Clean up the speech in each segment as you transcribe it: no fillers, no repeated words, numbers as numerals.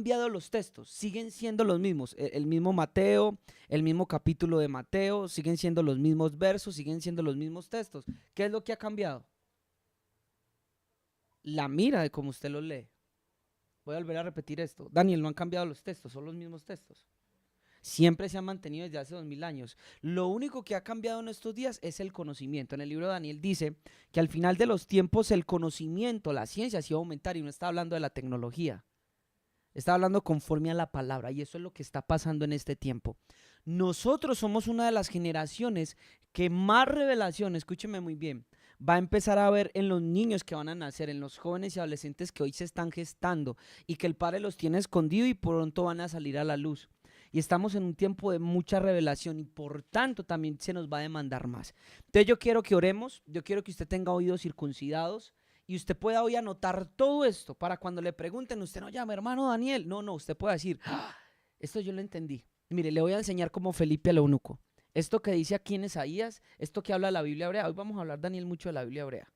cambiado los textos, siguen siendo los mismos, el mismo Mateo, el mismo capítulo de Mateo, siguen siendo los mismos versos, siguen siendo los mismos textos. ¿Qué es lo que ha cambiado? La mira de cómo usted los lee. Voy a volver a repetir esto. Daniel, no han cambiado los textos, son los mismos textos. Siempre se han mantenido desde hace 2000 años. Lo único que ha cambiado en estos días es el conocimiento. En el libro de Daniel dice que al final de los tiempos el conocimiento, la ciencia sí va a aumentar, y no está hablando de la tecnología. Está hablando conforme a la palabra, y eso es lo que está pasando en este tiempo. Nosotros somos una de las generaciones que más revelación, escúcheme muy bien, va a empezar a ver en los niños que van a nacer, en los jóvenes y adolescentes que hoy se están gestando y que el Padre los tiene escondido y pronto van a salir a la luz. Y estamos en un tiempo de mucha revelación y por tanto también se nos va a demandar más. Entonces yo quiero que oremos, yo quiero que usted tenga oídos circuncidados y usted pueda hoy anotar todo esto para cuando le pregunten, usted no llama hermano Daniel. No, usted puede decir, esto yo lo entendí. Mire, le voy a enseñar como Felipe al eunuco. Esto que dice aquí en Isaías, esto que habla la Biblia hebrea. Hoy vamos a hablar, Daniel, mucho de la Biblia hebrea.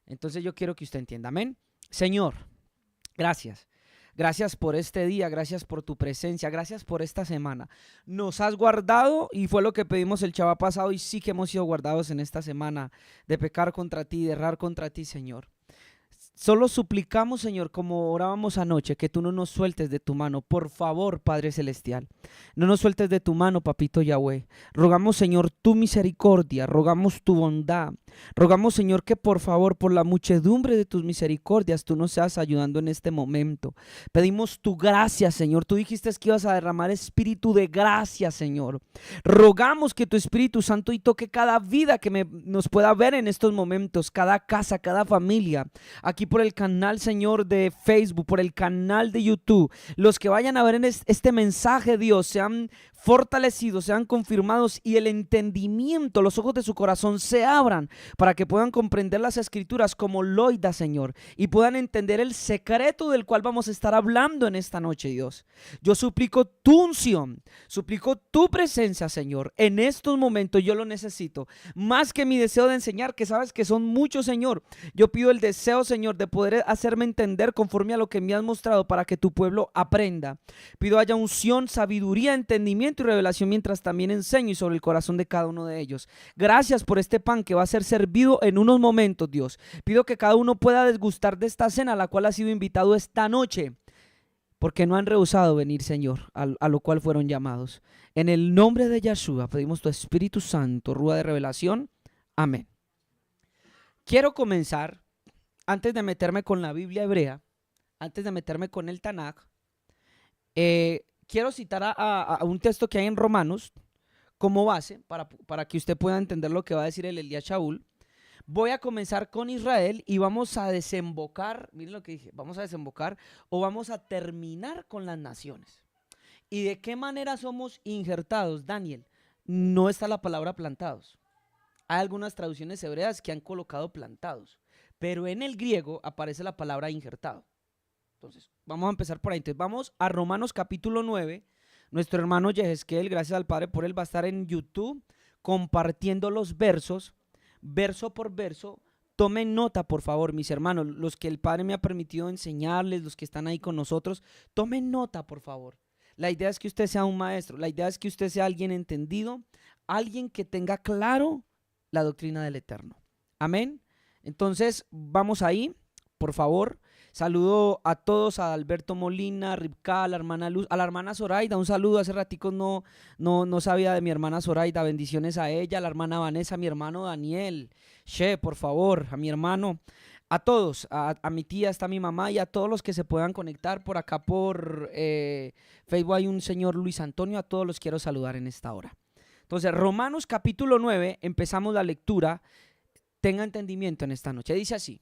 Entonces yo quiero que usted entienda, amén. Señor, gracias. Gracias por este día, gracias por tu presencia, gracias por esta semana. Nos has guardado y fue lo que pedimos el Shabbat pasado y sí que hemos sido guardados en esta semana de pecar contra ti, de errar contra ti, Señor. Solo suplicamos, Señor, como orábamos anoche, que tú no nos sueltes de tu mano. Por favor, Padre Celestial, no nos sueltes de tu mano, Papito Yahweh. Rogamos, Señor, tu misericordia, rogamos tu bondad. Rogamos, Señor, que por favor, por la muchedumbre de tus misericordias, tú nos seas ayudando en este momento. Pedimos tu gracia, Señor. Tú dijiste que ibas a derramar espíritu de gracia, Señor. Rogamos que tu Espíritu Santo y toque cada vida que nos pueda ver en estos momentos, cada casa, cada familia. Aquí por el canal, Señor, de Facebook, por el canal de YouTube. Los que vayan a ver en este mensaje, Dios, sean fortalecidos, sean confirmados y el entendimiento, los ojos de su corazón se abran para que puedan comprender las escrituras como Loida, Señor, y puedan entender el secreto del cual vamos a estar hablando en esta noche, Dios. Yo suplico tu unción, suplico tu presencia, Señor, en estos momentos. Yo lo necesito, más que mi deseo de enseñar, que sabes que son muchos, Señor. Yo pido el deseo, Señor, de poder hacerme entender conforme a lo que me has mostrado para que tu pueblo aprenda. Pido haya unción, sabiduría, entendimiento y revelación mientras también enseño y sobre el corazón de cada uno de ellos. Gracias por este pan que va a ser servido en unos momentos, Dios. Pido que cada uno pueda desgustar de esta cena a la cual ha sido invitado esta noche, porque no han rehusado venir, Señor, a lo cual fueron llamados. En el nombre de Yeshua pedimos tu Espíritu Santo, rúa de revelación. Amén. Quiero comenzar, antes de meterme con la Biblia hebrea, antes de meterme con el Tanaj, quiero citar a un texto que hay en Romanos como base para que usted pueda entender lo que va a decir el Elías Shaul. Voy a comenzar con Israel y vamos a desembocar, miren lo que dije, vamos a desembocar o vamos a terminar con las naciones. ¿Y de qué manera somos injertados, Daniel? No está la palabra plantados. Hay algunas traducciones hebreas que han colocado plantados, pero en el griego aparece la palabra injertado. Entonces, vamos a empezar por ahí. Entonces, vamos a Romanos capítulo 9. Nuestro hermano Yehezkel, gracias al Padre por él, va a estar en YouTube compartiendo los versos, verso por verso. Tomen nota, por favor, mis hermanos, los que el Padre me ha permitido enseñarles, los que están ahí con nosotros, tomen nota, por favor. La idea es que usted sea un maestro, la idea es que usted sea alguien entendido, alguien que tenga claro la doctrina del Eterno. Amén. Entonces, vamos ahí, por favor. Saludo a todos, a Alberto Molina, a Ribka, a la hermana Luz, a la hermana Zoraida, un saludo. Hace ratico no sabía de mi hermana Zoraida, bendiciones a ella, a la hermana Vanessa, a mi hermano Daniel, por favor, a mi hermano, a todos, a mi tía, está mi mamá y a todos los que se puedan conectar por acá por Facebook. Hay un señor Luis Antonio, a todos los quiero saludar en esta hora. Entonces, Romanos capítulo 9, empezamos la lectura. Tenga entendimiento en esta noche, dice así.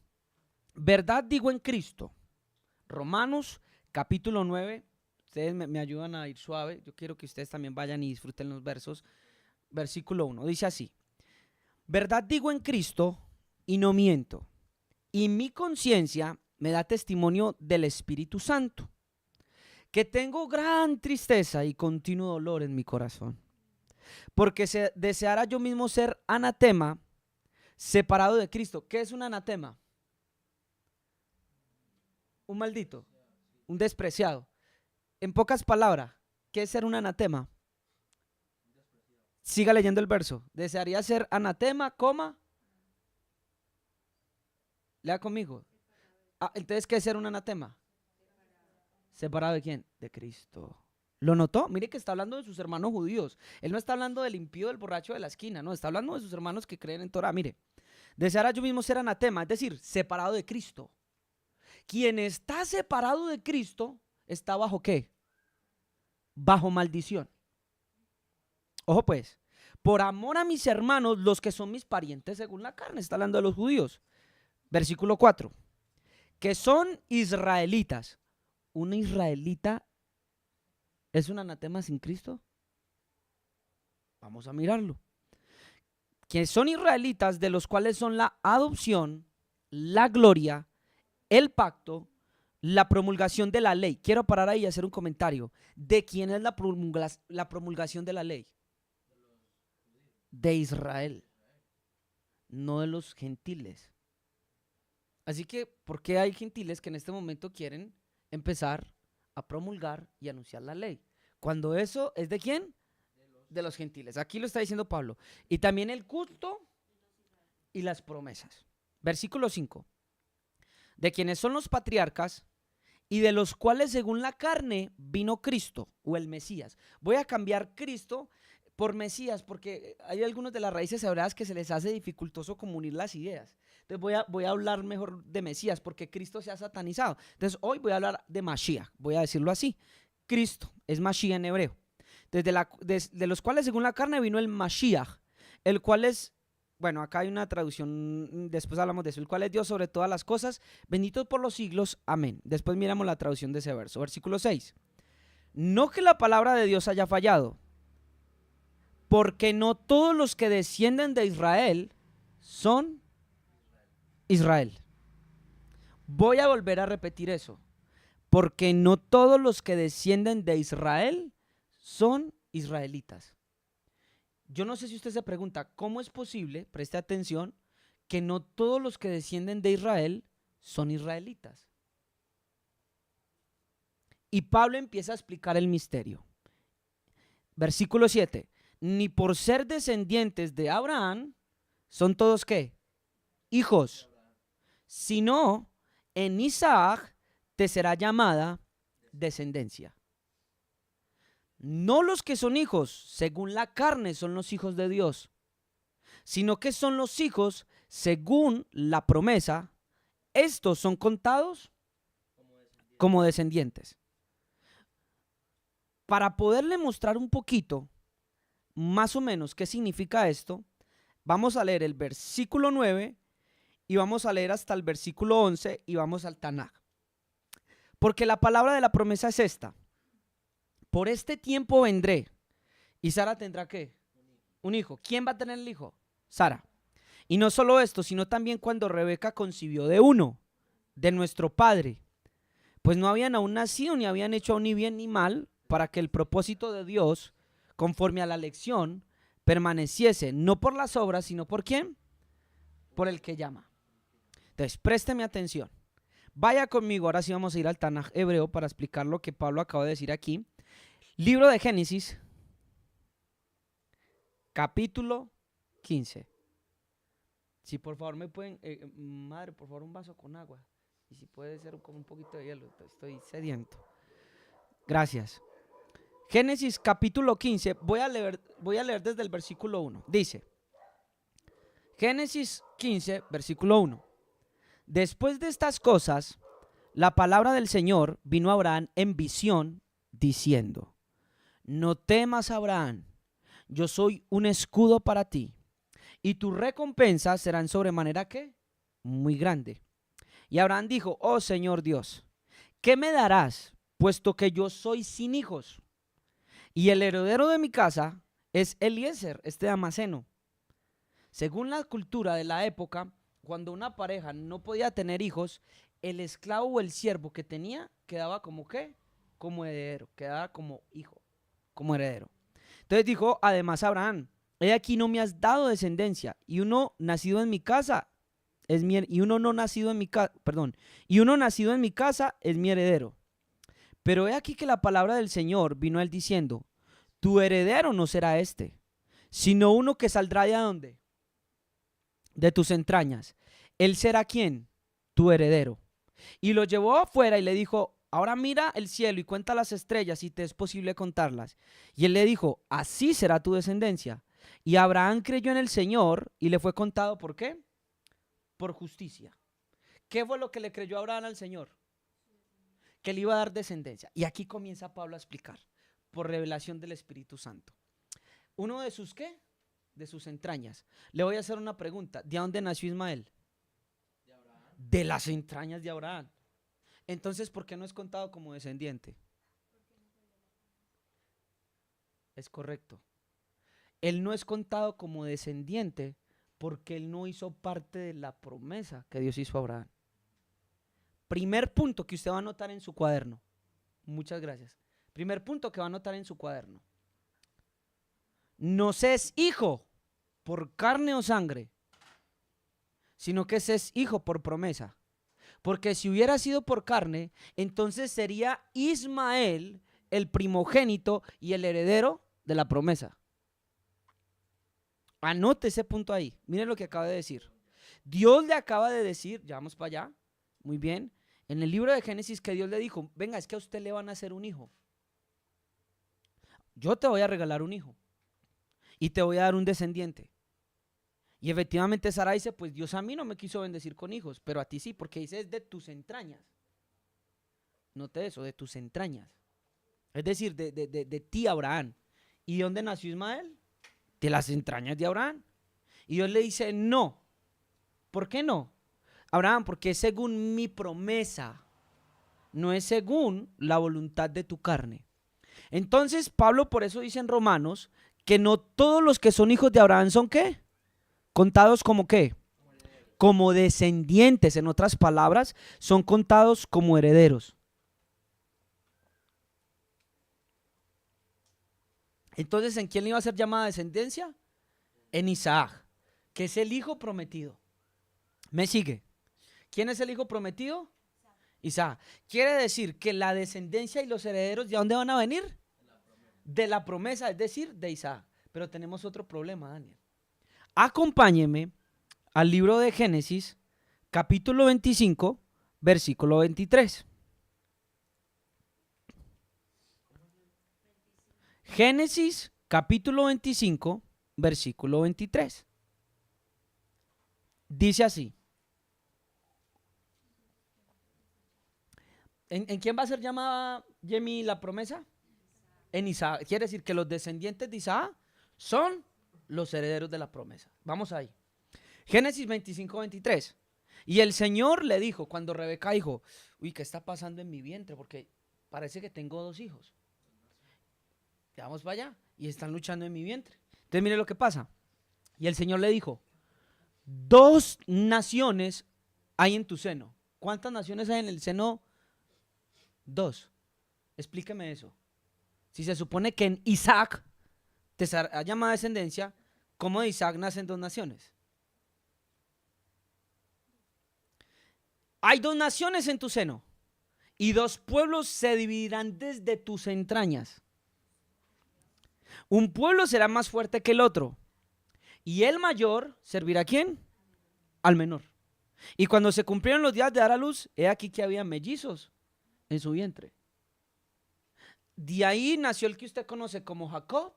Verdad digo en Cristo. Romanos capítulo 9. Ustedes me ayudan a ir suave. Yo quiero que ustedes también vayan y disfruten los versos. Versículo 1. Dice así. Verdad digo en Cristo y no miento. Y mi conciencia me da testimonio del Espíritu Santo, que tengo gran tristeza y continuo dolor en mi corazón. Porque deseara yo mismo ser anatema, separado de Cristo. ¿Qué es un anatema? Un maldito, un despreciado. En pocas palabras, ¿qué es ser un anatema? Siga leyendo el verso. Desearía ser anatema, coma. Lea conmigo. Entonces, ¿qué es ser un anatema? ¿Separado de quién? De Cristo. ¿Lo notó? Mire que está hablando de sus hermanos judíos. Él no está hablando del impío, del borracho de la esquina, no, está hablando de sus hermanos que creen en Torah. Mire, deseara yo mismo ser anatema, es decir, separado de Cristo. Quien está separado de Cristo está bajo ¿qué? Bajo maldición. Ojo pues, por amor a mis hermanos, los que son mis parientes según la carne, está hablando de los judíos. Versículo 4, que son israelitas. ¿Un israelita es un anatema sin Cristo? Vamos a mirarlo. Que son israelitas, de los cuales son la adopción, la gloria, el pacto, la promulgación de la ley. Quiero parar ahí y hacer un comentario. ¿De quién es la promulgación de la ley? De Israel, no de los gentiles. Así que, ¿por qué hay gentiles que en este momento quieren empezar a promulgar y anunciar la ley? Cuando eso es ¿de quién? De los gentiles. Aquí lo está diciendo Pablo. Y también el culto y las promesas. Versículo 5. De quienes son los patriarcas y de los cuales según la carne vino Cristo o el Mesías. Voy a cambiar Cristo por Mesías porque hay algunos de las raíces hebreas que se les hace dificultoso como unir las ideas. Entonces voy a hablar mejor de Mesías porque Cristo se ha satanizado. Entonces hoy voy a hablar de Mashiach, voy a decirlo así. Cristo es Mashiach en hebreo. De los cuales según la carne vino el Mashiach, el cual es, bueno, acá hay una traducción, después hablamos de eso, el cual es Dios sobre todas las cosas, bendito por los siglos, amén. Después miramos la traducción de ese verso, versículo 6. No que la palabra de Dios haya fallado, porque no todos los que descienden de Israel son Israel. Voy a volver a repetir eso, porque no todos los que descienden de Israel son israelitas. Yo no sé si usted se pregunta, ¿cómo es posible, preste atención, que no todos los que descienden de Israel son israelitas? Y Pablo empieza a explicar el misterio. Versículo 7. Ni por ser descendientes de Abraham, son todos ¿qué? Hijos. Sino en Isaac te será llamada descendencia. No los que son hijos, según la carne, son los hijos de Dios, sino que son los hijos según la promesa. Estos son contados como descendientes. Para poderle mostrar un poquito, más o menos, qué significa esto, vamos a leer el versículo 9 y vamos a leer hasta el versículo 11 y vamos al Tanaj. Porque la palabra de la promesa es esta. Por este tiempo vendré. ¿Y Sara tendrá qué? Un hijo. ¿Quién va a tener el hijo? Sara. Y no solo esto, sino también cuando Rebeca concibió de uno, de nuestro padre. Pues no habían aún nacido, ni habían hecho aún ni bien ni mal, para que el propósito de Dios, conforme a la elección, permaneciese, no por las obras, sino por ¿quién? Por el que llama. Entonces, présteme atención. Vaya conmigo, ahora sí vamos a ir al Tanaj hebreo para explicar lo que Pablo acaba de decir aquí. Libro de Génesis, capítulo 15. Si por favor me pueden, madre, por favor un vaso con agua. Y si puede ser como un poquito de hielo, estoy sediento. Gracias. Génesis capítulo 15, voy a leer desde el versículo 1. Dice, Génesis 15, versículo 1. Después de estas cosas, la palabra del Señor vino a Abraham en visión, diciendo, no temas, Abraham, yo soy un escudo para ti, y tus recompensas serán sobremanera ¿qué? Muy grande. Y Abraham dijo, oh Señor Dios, ¿qué me darás, puesto que yo soy sin hijos? Y el heredero de mi casa es Eliezer, este damaseno. Según la cultura de la época, cuando una pareja no podía tener hijos, el esclavo o el siervo que tenía quedaba como ¿qué? Como heredero, quedaba como hijo, como heredero. Entonces dijo además Abraham, he aquí no me has dado descendencia, y uno nacido en mi casa y uno nacido en mi casa es mi heredero. Pero he aquí que la palabra del Señor vino a él diciendo: tu heredero no será este, sino uno que saldrá de ¿dónde? De tus entrañas. Él será ¿quién? Tu heredero. Y lo llevó afuera y le dijo: ahora mira el cielo y cuenta las estrellas si te es posible contarlas. Y él le dijo: así será tu descendencia. Y Abraham creyó en el Señor y le fue contado, ¿por qué? Por justicia. ¿Qué fue lo que le creyó Abraham al Señor? Que le iba a dar descendencia. Y aquí comienza Pablo a explicar, por revelación del Espíritu Santo. ¿Uno de sus qué? De sus entrañas. Le voy a hacer una pregunta. ¿De dónde nació Ismael? De Abraham. De las entrañas de Abraham. Entonces, ¿por qué no es contado como descendiente? Es correcto. Él no es contado como descendiente porque él no hizo parte de la promesa que Dios hizo a Abraham. Primer punto que usted va a anotar en su cuaderno. Muchas gracias. Primer punto que va a anotar en su cuaderno. No se es hijo por carne o sangre, sino que se es hijo por promesa. Porque si hubiera sido por carne, entonces sería Ismael el primogénito y el heredero de la promesa. Anote ese punto ahí. Miren lo que acaba de decir. Dios le acaba de decir, ya vamos para allá, muy bien, en el libro de Génesis, que Dios le dijo: venga, es que a usted le van a hacer un hijo. Yo te voy a regalar un hijo y te voy a dar un descendiente. Y efectivamente Sara dice: pues Dios a mí no me quiso bendecir con hijos, pero a ti sí, porque dice es de tus entrañas. Note eso, de tus entrañas. Es decir, de ti, Abraham. ¿Y de dónde nació Ismael? De las entrañas de Abraham. Y Dios le dice: no. ¿Por qué no? Abraham, porque es según mi promesa, no es según la voluntad de tu carne. Entonces Pablo por eso dice en Romanos que no todos los que son hijos de Abraham son ¿qué? Contados como ¿qué? Como descendientes. En otras palabras, son contados como herederos. Entonces, ¿en quién le iba a ser llamada descendencia? En Isaac, que es el hijo prometido. ¿Me sigue? ¿Quién es el hijo prometido? Isaac. Quiere decir que la descendencia y los herederos, ¿de dónde van a venir? De la promesa, es decir, de Isaac. Pero tenemos otro problema, Daniel. Acompáñeme al libro de Génesis, capítulo 25, versículo 23. Génesis, capítulo 25, versículo 23. Dice así. ¿En quién va a ser llamada, Yemi, la promesa? En Isaac. Quiere decir que los descendientes de Isaac son los herederos de la promesa. Vamos ahí. Génesis 25, 23. Y el Señor le dijo, cuando Rebeca dijo: uy, ¿qué está pasando en mi vientre? Porque parece que tengo 2 hijos. Ya vamos para allá. Y están luchando en mi vientre. Entonces mire lo que pasa. Y el Señor le dijo: 2 naciones hay en tu seno. ¿Cuántas naciones hay en el seno? 2. Explíqueme eso. Si se supone que en Isaac te será llamada descendencia, ¿cómo de Isaac nacen 2 naciones? Hay 2 naciones en tu seno y 2 pueblos se dividirán desde tus entrañas. Un pueblo será más fuerte que el otro y el mayor servirá ¿a quién? Al menor. Y cuando se cumplieron los días de dar a luz, he aquí que había mellizos en su vientre. De ahí nació el que usted conoce como Jacob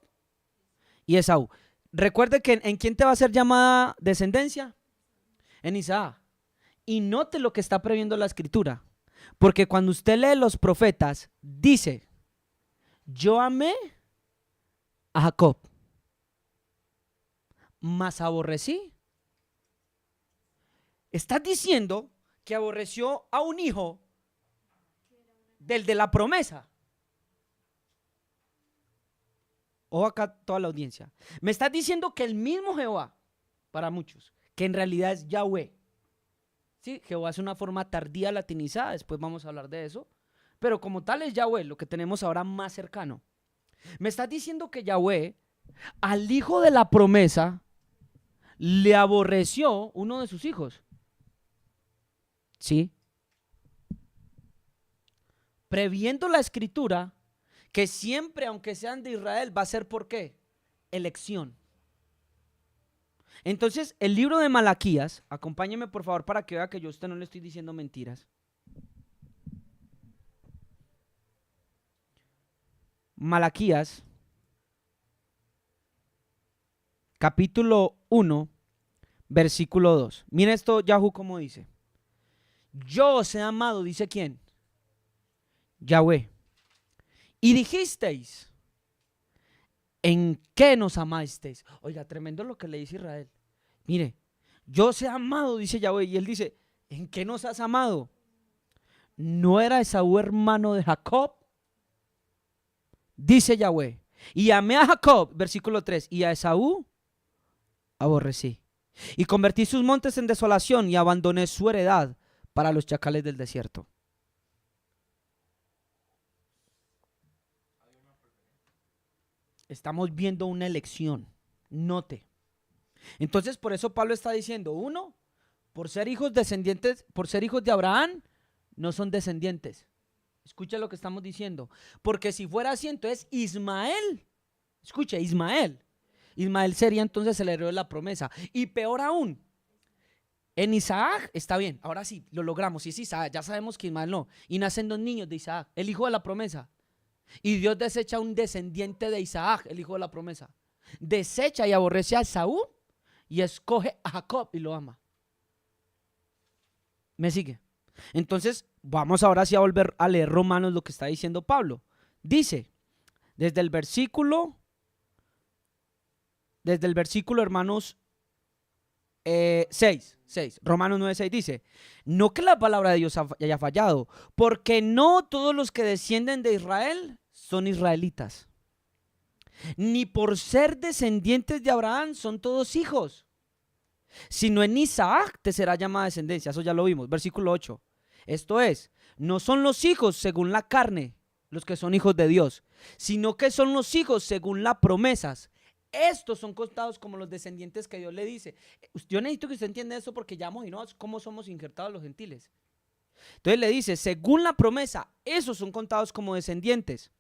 y Esaú. Recuerde que ¿en quién te va a ser llamada descendencia? En Isaac. Y note lo que está previendo la escritura. Porque cuando usted lee los profetas, dice: yo amé a Jacob, mas aborrecí. Estás diciendo que aborreció a un hijo del de la promesa. Ojo acá toda la audiencia. Me estás diciendo que el mismo Jehová, para muchos, que en realidad es Yahweh. Sí, Jehová es una forma tardía latinizada, después vamos a hablar de eso. Pero como tal es Yahweh, lo que tenemos ahora más cercano. Me estás diciendo que Yahweh, al hijo de la promesa, le aborreció uno de sus hijos. ¿Sí? previendo la escritura que siempre, aunque sean de Israel, va a ser ¿por qué? Elección. Entonces, el libro de Malaquías, acompáñeme por favor para que vea que yo a usted no le estoy diciendo mentiras. Malaquías, capítulo 1, versículo 2. Mira esto, Yahú, como dice. Yo os he amado, dice quién, Yahweh. Y dijisteis, ¿en qué nos amasteis? Oiga, tremendo lo que le dice Israel. Mire, yo os he amado, dice Yahweh. Y él dice, ¿en qué nos has amado? ¿No era Esaú hermano de Jacob? Dice Yahweh. Y amé a Jacob, versículo 3, y a Esaú aborrecí. Y convertí sus montes en desolación y abandoné su heredad para los chacales del desierto. Estamos viendo una elección. Note. Entonces, por eso Pablo está diciendo, uno, por ser hijos descendientes, por ser hijos de Abraham, no son descendientes. Escucha lo que estamos diciendo. Porque si fuera así, entonces Ismael, escuche, Ismael sería entonces el heredero de la promesa. Y peor aún, en Isaac está bien, ahora sí, lo logramos. Si es Isaac, ya sabemos que Ismael no. Y nacen dos niños de Isaac, el hijo de la promesa. Y Dios desecha a un descendiente de Isaac, el hijo de la promesa. Desecha y aborrece a Esaú y escoge a Jacob y lo ama. ¿Me sigue? Entonces, vamos ahora sí a volver a leer Romanos, lo que está diciendo Pablo. Dice, desde el versículo, hermanos, 6, Romanos 9:6 dice, no que la palabra de Dios haya fallado, porque no todos los que descienden de Israel son israelitas, ni por ser descendientes de Abraham son todos hijos, sino en Isaac te será llamada descendencia. Eso ya lo vimos, versículo 8. Esto es, no son los hijos según la carne los que son hijos de Dios, sino que son los hijos según las promesas. Estos son contados como los descendientes que Dios le dice. Yo necesito que usted entienda eso porque ya imaginó cómo somos injertados los gentiles. Entonces le dice, según la promesa, esos son contados como descendientes.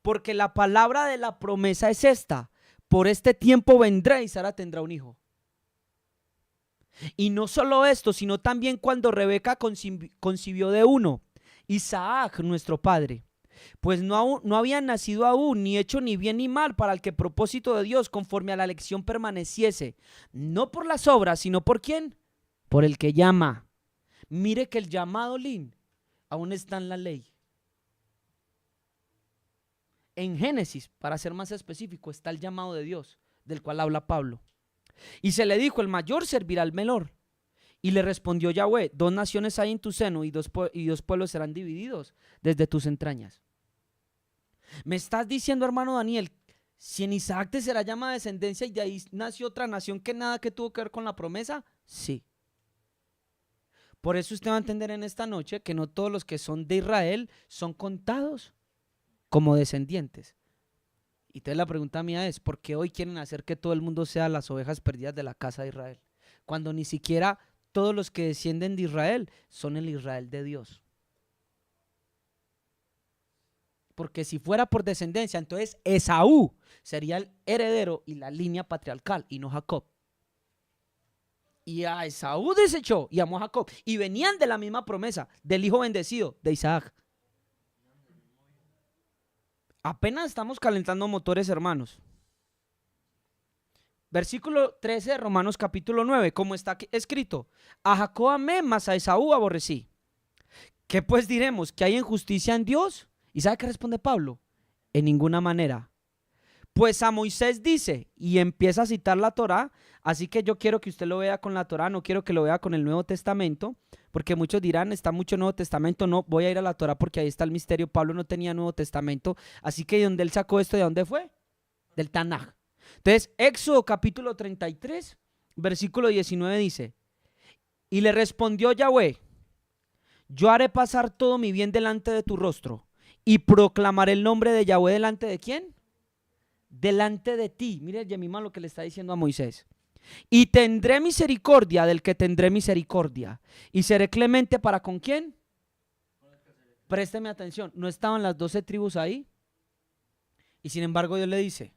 Porque la palabra de la promesa es esta: por este tiempo vendré y Sara tendrá un hijo. Y no solo esto, sino también cuando Rebeca concibió de uno, Isaac, nuestro padre. Pues no había nacido aún, ni hecho ni bien ni mal, para el que propósito de Dios conforme a la elección permaneciese, no por las obras, sino por ¿quién? Por el que llama. Mire que el llamado, Lin, aún está en la ley. En Génesis, para ser más específico, está el llamado de Dios, del cual habla Pablo. Y se le dijo, el mayor servirá al menor. Y le respondió Yahweh, 2 naciones hay en tu seno y dos pueblos serán divididos desde tus entrañas. Me estás diciendo, hermano Daniel, si en Isaac te será llamada descendencia y de ahí nació otra nación que nada que tuvo que ver con la promesa, sí. Por eso usted va a entender en esta noche que no todos los que son de Israel son contados como descendientes. Y entonces la pregunta mía es, ¿por qué hoy quieren hacer que todo el mundo sea las ovejas perdidas de la casa de Israel? Cuando ni siquiera todos los que descienden de Israel son el Israel de Dios. Porque si fuera por descendencia, entonces Esaú sería el heredero y la línea patriarcal y no Jacob. Y a Esaú desechó y amó a Jacob. Y venían de la misma promesa, del hijo bendecido, de Isaac. Apenas estamos calentando motores, hermanos. Versículo 13 de Romanos capítulo 9, como está escrito, a Jacob amé, mas a Esaú aborrecí. ¿Qué pues diremos? ¿Que hay injusticia en Dios? ¿Y sabe qué responde Pablo? En ninguna manera. Pues a Moisés dice, y empieza a citar la Torá, así que yo quiero que usted lo vea con la Torá, no quiero que lo vea con el Nuevo Testamento, porque muchos dirán, está mucho Nuevo Testamento, no, voy a ir a la Torá porque ahí está el misterio. Pablo no tenía Nuevo Testamento, así que ¿de dónde él sacó esto? ¿De dónde fue? Del Tanaj. Entonces, Éxodo capítulo 33, versículo 19 dice, y le respondió Yahweh, yo haré pasar todo mi bien delante de tu rostro, y proclamaré el nombre de Yahweh delante de ¿quién? Delante de ti. Mire Yemima lo que le está diciendo a Moisés. Y tendré misericordia del que tendré misericordia. Y seré clemente para ¿con quién? Présteme atención, no estaban las 12 tribus ahí. Y sin embargo Dios le dice,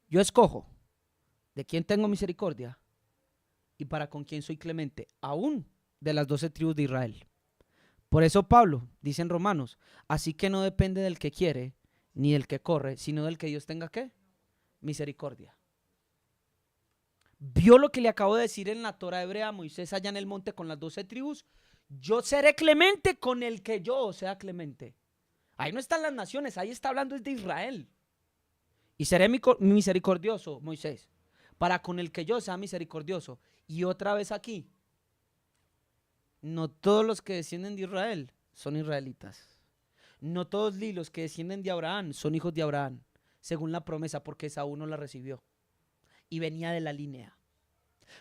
yo escojo de quién tengo misericordia y para con quién soy clemente, aún de las 12 tribus de Israel. Por eso Pablo dice en Romanos, así que no depende del que quiere ni del que corre, sino del que Dios tenga ¿qué? Misericordia. ¿Vio lo que le acabo de decir en la Torá hebrea a Moisés allá en el monte con las 12 tribus? Yo seré clemente con el que yo sea clemente. Ahí no están las naciones, ahí está hablando es de Israel. Y seré misericordioso, Moisés, para con el que yo sea misericordioso. Y otra vez aquí, no todos los que descienden de Israel son israelitas. No todos los que descienden de Abraham son hijos de Abraham, según la promesa, porque Esaú no la recibió. Y venía de la línea.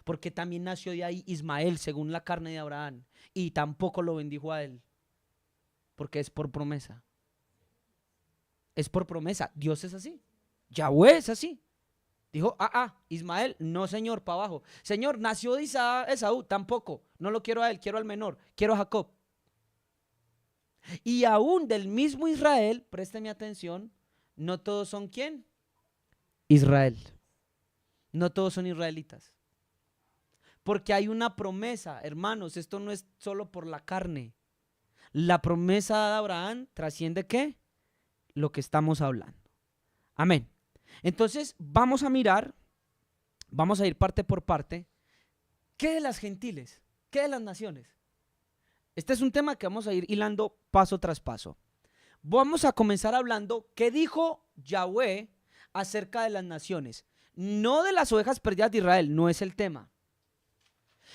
Porque también nació de ahí Ismael, según la carne de Abraham. Y tampoco lo bendijo a él. Porque es por promesa. Es por promesa. Dios es así. Yahweh es así. Dijo, Ismael, no señor, para abajo. Señor, nació de Esaú, tampoco. No lo quiero a él, quiero al menor, quiero a Jacob. Y aún del mismo Israel, présteme atención, no todos son ¿quién? Israel. No todos son israelitas. Porque hay una promesa, hermanos, esto no es solo por la carne. La promesa de Abraham trasciende ¿qué? Lo que estamos hablando. Amén. Entonces vamos a mirar, vamos a ir parte por parte. ¿Qué de las gentiles? ¿Qué de las naciones? Este es un tema que vamos a ir hilando paso tras paso. Vamos a comenzar hablando qué dijo Yahweh acerca de las naciones. No de las ovejas perdidas de Israel, no es el tema.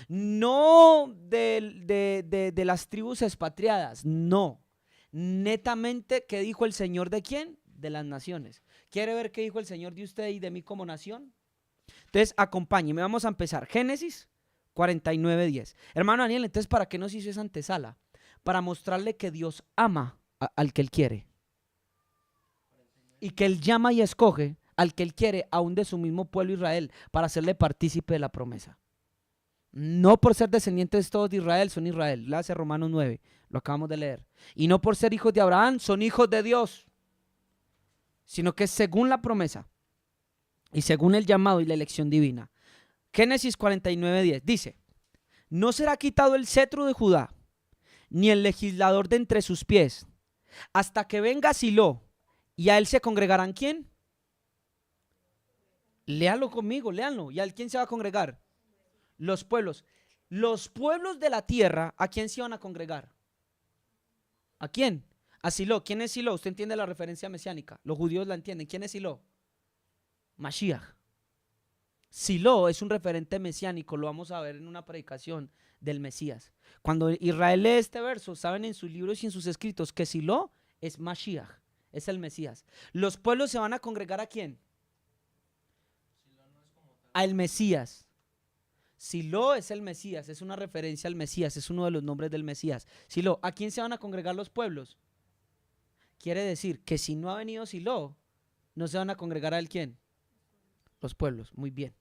No de las tribus expatriadas, no. Netamente, ¿qué dijo el Señor de quién? De las naciones. ¿Quiere ver qué dijo el Señor de usted y de mí como nación? Entonces, acompáñeme, vamos a empezar. Génesis 49:10. Hermano Daniel, entonces, ¿para qué nos hizo esa antesala? Para mostrarle que Dios ama al que Él quiere. Y que Él llama y escoge al que Él quiere, aún de su mismo pueblo Israel, para hacerle partícipe de la promesa. No por ser descendientes todos de Israel, son Israel. Léase Romanos 9, lo acabamos de leer. Y no por ser hijos de Abraham, son hijos de Dios. Sino que según la promesa y según el llamado y la elección divina. Génesis 49:10 dice, no será quitado el cetro de Judá, ni el legislador de entre sus pies, hasta que venga Silo, y a él se congregarán ¿quién? Léalo conmigo, léanlo. ¿Y a quién se va a congregar? Los pueblos. Los pueblos de la tierra, ¿a quién se van a congregar? ¿A quién? A Silo. ¿Quién es Silo? Usted entiende la referencia mesiánica. Los judíos la entienden. ¿Quién es Silo? Mashiach. Silo es un referente mesiánico. Lo vamos a ver en una predicación del Mesías. Cuando Israel lee este verso, saben en sus libros y en sus escritos que Silo es Mashiach. Es el Mesías. Los pueblos se van a congregar ¿a quién? Al Mesías. Silo es el Mesías, es una referencia al Mesías, es uno de los nombres del Mesías. Silo, ¿a quién se van a congregar los pueblos? Quiere decir que si no ha venido Silo, no se van a congregar a él ¿quién? Los pueblos, muy bien.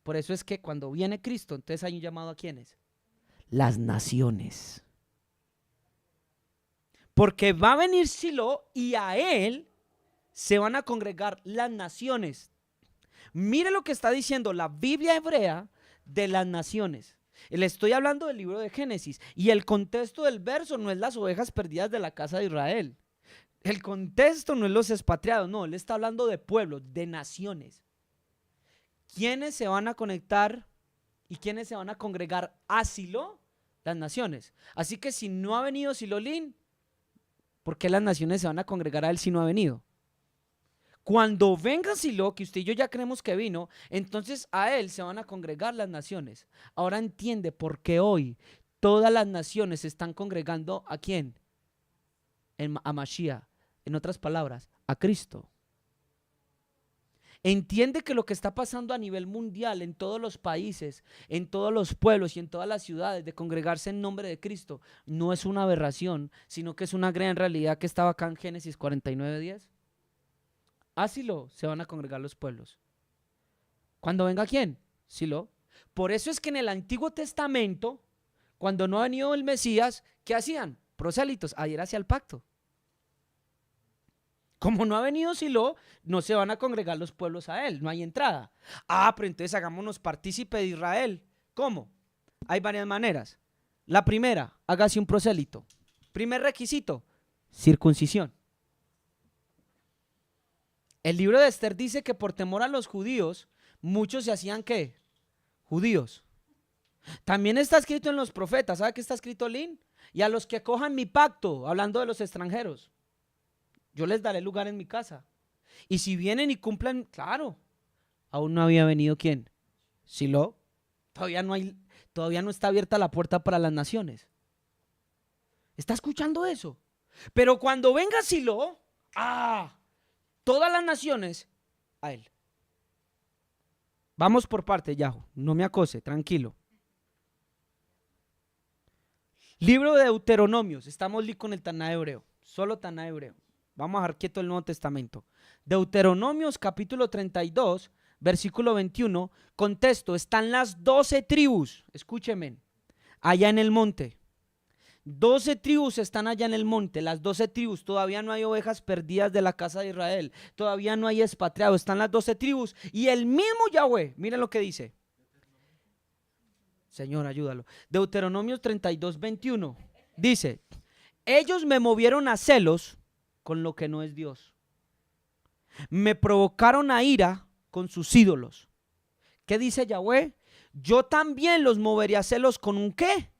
Por eso es que cuando viene Cristo, entonces hay un llamado ¿a quiénes? Las naciones. Porque va a venir Silo y a él se van a congregar las naciones. Mire lo que está diciendo la Biblia hebrea de las naciones. Le estoy hablando del libro de Génesis y el contexto del verso no es las ovejas perdidas de la casa de Israel. El contexto no es los expatriados, no, él está hablando de pueblos, de naciones. ¿Quiénes se van a conectar y quiénes se van a congregar a Silo? Las naciones. Así que si no ha venido Silolín, ¿por qué las naciones se van a congregar a él si no ha venido? Cuando venga Silo, que usted y yo ya creemos que vino, entonces a él se van a congregar las naciones. Ahora entiende por qué hoy todas las naciones se están congregando ¿a quién? A Mashiach. En otras palabras, a Cristo. Entiende que lo que está pasando a nivel mundial en todos los países, en todos los pueblos y en todas las ciudades de congregarse en nombre de Cristo no es una aberración, sino que es una gran realidad que estaba acá en Génesis 49:10. A Silo se van a congregar los pueblos. ¿Cuándo venga quién? Silo. Por eso es que en el Antiguo Testamento, cuando no ha venido el Mesías, ¿qué hacían? Prosélitos, adhiérase al pacto. Como no ha venido Silo, no se van a congregar los pueblos a él, no hay entrada. Pero entonces hagámonos partícipe de Israel. ¿Cómo? Hay varias maneras. La primera, hágase un prosélito. Primer requisito, circuncisión. El libro de Esther dice que por temor a los judíos, muchos se hacían ¿qué? Judíos. También está escrito en los profetas, ¿sabe qué está escrito, Lin? Y a los que acojan mi pacto, hablando de los extranjeros, yo les daré lugar en mi casa. Y si vienen y cumplen, claro, aún no había venido ¿quién? Silo. Todavía no está abierta la puerta para las naciones. ¿Está escuchando eso? Pero cuando venga Silo, todas las naciones a él. Vamos por parte, Yahu, no me acose, tranquilo. Libro de Deuteronomios, estamos con el Taná hebreo, solo Taná hebreo. Vamos a dejar quieto el Nuevo Testamento. Deuteronomios capítulo 32, versículo 21, contexto, están las 12 tribus, escúcheme, allá en el monte. 12 tribus están allá en el monte, las 12 tribus, todavía no hay ovejas perdidas de la casa de Israel, todavía no hay expatriados, están las 12 tribus y el mismo Yahweh, miren lo que dice. Señor, ayúdalo. Deuteronomios 32, 21, dice, ellos me movieron a celos con lo que no es Dios. Me provocaron a ira con sus ídolos. ¿Qué dice Yahweh? Yo también los moveré a celos con un ¿qué?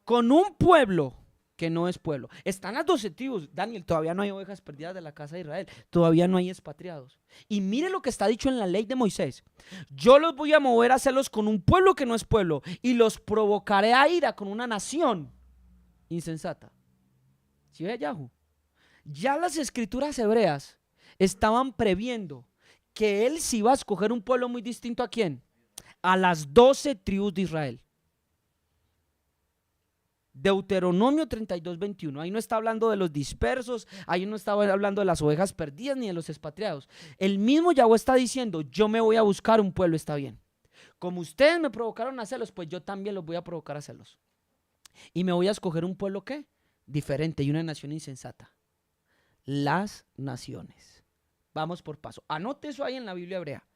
Con un pueblo que no es pueblo. Están las 12 tribus, Daniel, todavía no hay ovejas perdidas de la casa de Israel, todavía no hay expatriados. Y mire lo que está dicho en la ley de Moisés. Yo los voy a mover a celos con un pueblo que no es pueblo y los provocaré a ira con una nación insensata. ¿Sí ve, Yahu? Ya las escrituras hebreas estaban previendo que él sí iba a escoger un pueblo muy distinto ¿a quién? A las 12 tribus de Israel. Deuteronomio 32, 21. Ahí no está hablando de los dispersos, ahí no está hablando de las ovejas perdidas ni de los expatriados. El mismo Yahweh está diciendo, yo me voy a buscar un pueblo, está bien. Como ustedes me provocaron a celos, pues yo también los voy a provocar a celos. Y me voy a escoger un pueblo ¿qué? Diferente y una nación insensata. Las naciones. Vamos por paso. Anote eso ahí en la Biblia hebrea.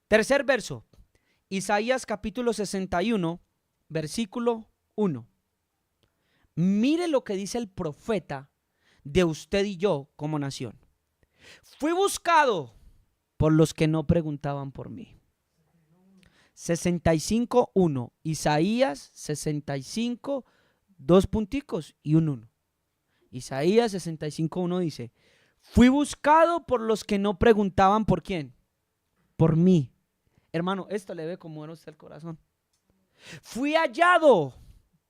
Tercer verso. Isaías capítulo 61, versículo 1. Mire lo que dice el profeta de usted y yo como nación. Fui buscado por los que no preguntaban por mí. 65:1. Isaías 65, 2 punticos y un 1. Isaías 65:1 dice, fui buscado por los que no preguntaban por quién. Por mí. Hermano, esto le debe conmover a usted el corazón. Fui hallado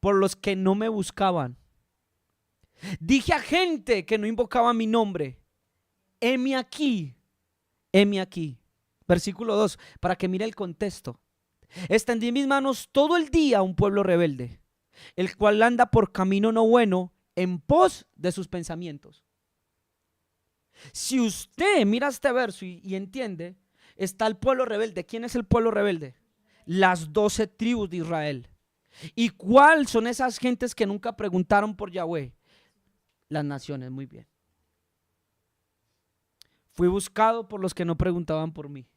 por los que no me buscaban. Dije a gente que no invocaba mi nombre, heme aquí, heme aquí. Versículo 2, para que mire el contexto. Extendí mis manos todo el día a un pueblo rebelde, el cual anda por camino no bueno en pos de sus pensamientos. Si usted mira este verso y entiende, está el pueblo rebelde. ¿Quién es el pueblo rebelde? Las 12 tribus de Israel. ¿Y cuáles son esas gentes que nunca preguntaron por Yahweh? Las naciones, muy bien. Fui buscado por los que no preguntaban por mí.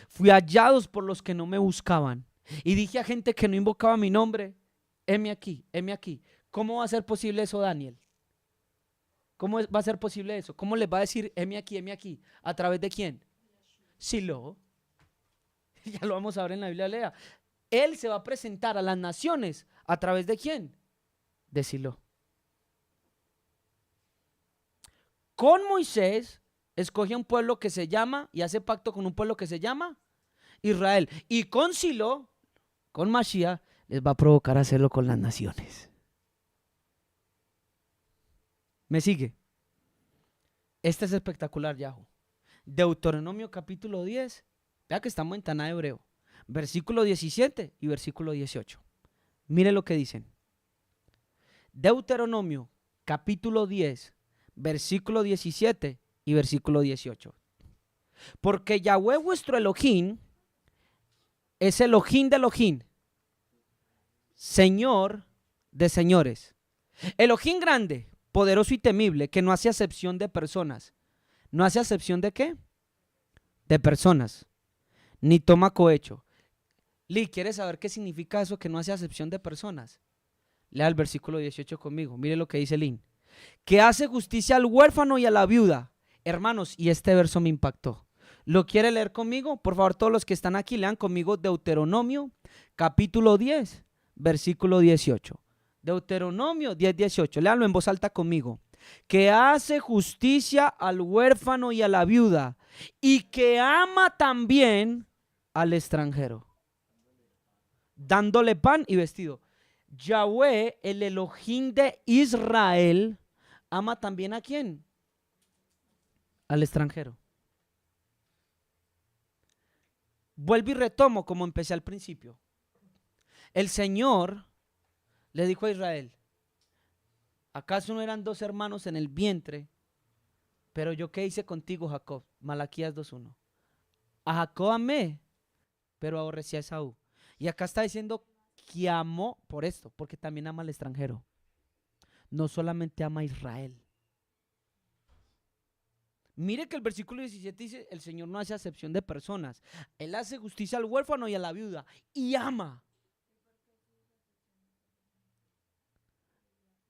Fui hallados por los que no me buscaban. Y dije a gente que no invocaba mi nombre, heme aquí, heme aquí. ¿Cómo va a ser posible eso, Daniel? ¿Cómo va a ser posible eso? ¿Cómo les va a decir heme aquí? ¿A través de quién? Silo. Ya lo vamos a ver en la Biblia Lea. Él se va a presentar a las naciones ¿a través de quién? De Silo. Con Moisés escoge un pueblo que se llama y hace pacto con un pueblo que se llama Israel. Y con Silo, con Mashiach, les va a provocar hacerlo con las naciones. ¿Me sigue? Este es espectacular, Yahu. Deuteronomio capítulo 10. Vea que estamos en Taná hebreo. Versículo 17 y versículo 18. Mire lo que dicen. Deuteronomio capítulo 10, versículo 17 y versículo 18. Porque Yahweh vuestro Elohim es Elohim de Elohim, Señor de señores, Elohim grande, poderoso y temible, que no hace acepción de personas. ¿No hace acepción de qué? De personas. Ni toma cohecho. Lee, ¿quieres saber qué significa eso que no hace acepción de personas? Lea el versículo 18 conmigo. Mire lo que dice Lin. Que hace justicia al huérfano y a la viuda. Hermanos, y este verso me impactó. ¿Lo quiere leer conmigo? Por favor, todos los que están aquí, lean conmigo Deuteronomio, capítulo 10, versículo 18. Deuteronomio 10, 18. Léanlo en voz alta conmigo. Que hace justicia al huérfano y a la viuda, y que ama también al extranjero, dándole pan y vestido. Yahweh, el Elohim de Israel, ama también ¿a quién? Al extranjero. Vuelvo y retomo como empecé al principio. El Señor le dijo a Israel: ¿acaso no eran dos hermanos en el vientre? Pero yo qué hice contigo, Jacob. Malaquías 2:1. A Jacob amé, pero aborrecí a Esaú. Y acá está diciendo que amó por esto, porque también ama al extranjero. No solamente ama a Israel. Mire que el versículo 17 dice: el Señor no hace acepción de personas. Él hace justicia al huérfano y a la viuda. Y ama.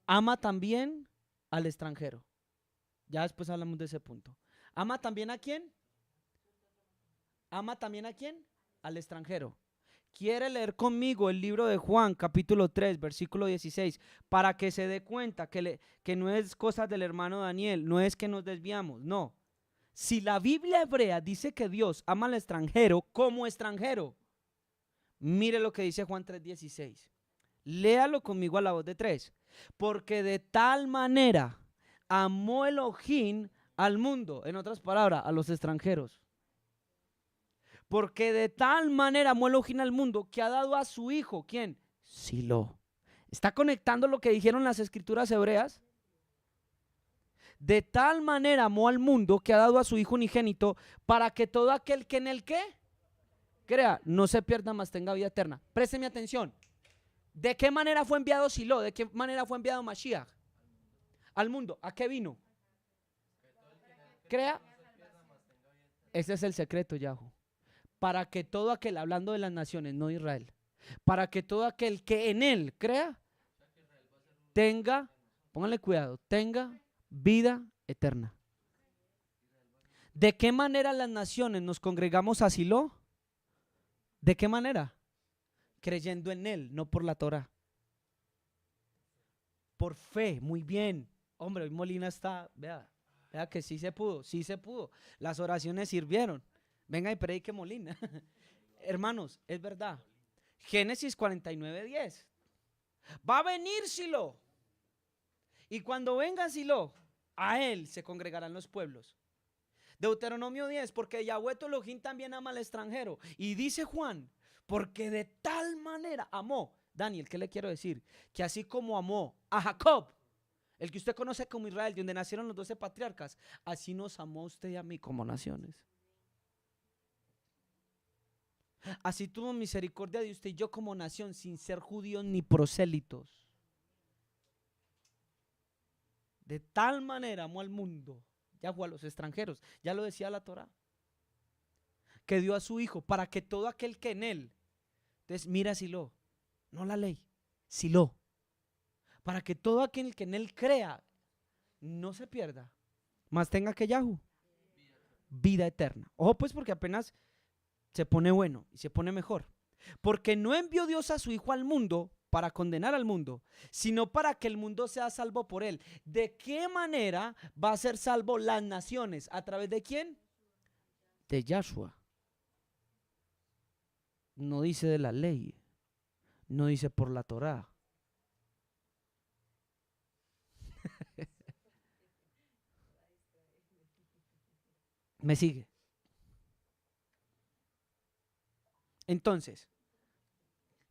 Ama también al extranjero. Ya después hablamos de ese punto. ¿Ama también a quién? ¿Ama también a quién? Al extranjero. ¿Quiere leer conmigo el libro de Juan, capítulo 3, versículo 16? Para que se dé cuenta que no es cosa del hermano Daniel, no es que nos desviamos, no. Si la Biblia hebrea dice que Dios ama al extranjero como extranjero, mire lo que dice Juan 3:16. Léalo conmigo a la voz de 3. Porque de tal manera amó Elohim al mundo, en otras palabras, a los extranjeros. Porque de tal manera amó Elohim al mundo que ha dado a su hijo, ¿quién? Silo. ¿Está conectando lo que dijeron las escrituras hebreas? De tal manera amó al mundo que ha dado a su hijo unigénito para que todo aquel que en él ¿qué? Crea, no se pierda, mas tenga vida eterna. Présteme atención. ¿De qué manera fue enviado Silo? ¿De qué manera fue enviado Mashiach? Al mundo. ¿A qué vino? Crea. Ese es el secreto, Yahoo. Para que todo aquel, hablando de las naciones, no de Israel, para que todo aquel que en él crea, tenga, pónganle cuidado, tenga vida eterna. ¿De qué manera las naciones nos congregamos a Silo? ¿De qué manera? Creyendo en él, no por la Torah. Por fe, muy bien. Hombre, hoy Molina está, vea que sí se pudo, sí se pudo. Las oraciones sirvieron. Venga y predique Molina. Hermanos, es verdad. Génesis 49:10. Va a venir Silo. Y cuando venga Silo, a él se congregarán los pueblos. Deuteronomio 10, porque Yahweh tu Elohim también ama al extranjero. Y dice Juan, porque de tal manera amó. Daniel, ¿qué le quiero decir? Que así como amó a Jacob, el que usted conoce como Israel, de donde nacieron los 12 patriarcas, así nos amó usted y a mí como naciones. Así tuvo misericordia de usted y yo como nación, sin ser judíos ni prosélitos. De tal manera amó al mundo, ya a los extranjeros, ya lo decía la Torá, que dio a su hijo para que todo aquel que en él, entonces mira Silo, no la ley, Silo, para que todo aquel que en él crea no se pierda, más tenga que Yahú, vida eterna. Ojo pues, porque apenas se pone bueno y se pone mejor. Porque no envió Dios a su hijo al mundo para condenar al mundo, sino para que el mundo sea salvo por él. ¿De qué manera va a ser salvo las naciones? ¿A través de quién? De Yahshua. No dice de la ley, no dice por la Torá. ¿Me sigue? Entonces,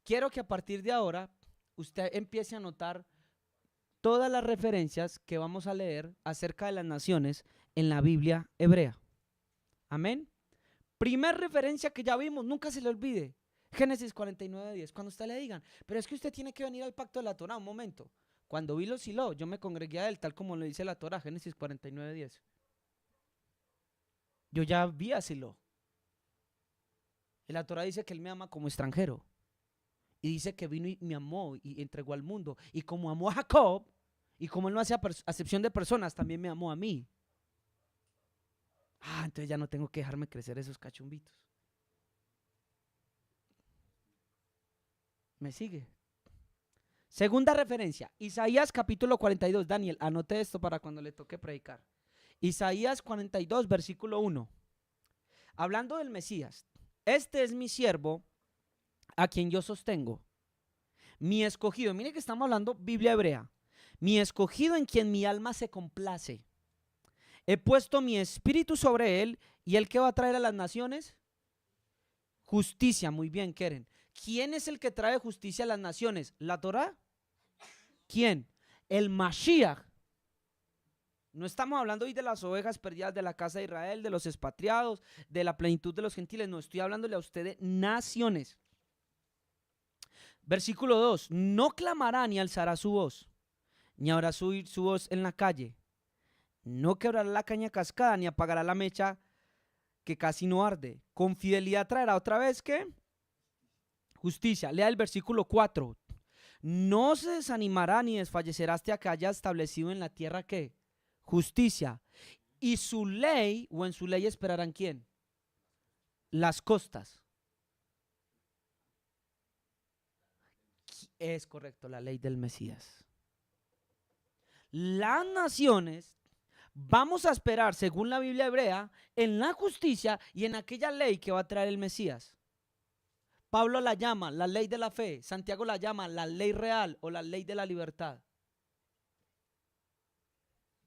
quiero que a partir de ahora usted empiece a notar todas las referencias que vamos a leer acerca de las naciones en la Biblia hebrea. Amén. Primer referencia que ya vimos, nunca se le olvide. Génesis 49:10. Cuando usted le digan, pero es que usted tiene que venir al pacto de la Torá, un momento. Cuando vi los hilos, yo me congregué a él, tal como le dice la Torah, Génesis 49:10. Yo ya vi a Silo. Y la Torah dice que él me ama como extranjero. Y dice que vino y me amó y entregó al mundo. Y como amó a Jacob, y como él no hace acepción de personas, también me amó a mí. Entonces ya no tengo que dejarme crecer esos cachumbitos. ¿Me sigue? Segunda referencia, Isaías capítulo 42. Daniel, anote esto para cuando le toque predicar. Isaías 42, versículo 1. Hablando del Mesías. Este es mi siervo, a quien yo sostengo. Mi escogido. Mire que estamos hablando Biblia hebrea. Mi escogido en quien mi alma se complace. He puesto mi espíritu sobre él. ¿Y él qué va a traer a las naciones? Justicia. Muy bien, Keren. ¿Quién es el que trae justicia a las naciones? ¿La Torá? ¿Quién? El Mashiach. No estamos hablando hoy de las ovejas perdidas de la casa de Israel, de los expatriados, de la plenitud de los gentiles. No, estoy hablándole a usted de naciones. Versículo 2. No clamará ni alzará su voz, ni habrá subir su voz en la calle. No quebrará la caña cascada, ni apagará la mecha que casi no arde. Con fidelidad traerá otra vez, ¿qué? Justicia. Lea el versículo 4. No se desanimará ni desfallecerá hasta que haya establecido en la tierra, ¿qué? Justicia. Y su ley, o en su ley esperarán, ¿quién? Las costas. Es correcto, la ley del Mesías. Las naciones vamos a esperar, según la Biblia hebrea, en la justicia y en aquella ley que va a traer el Mesías. Pablo la llama la ley de la fe, Santiago la llama la ley real o la ley de la libertad.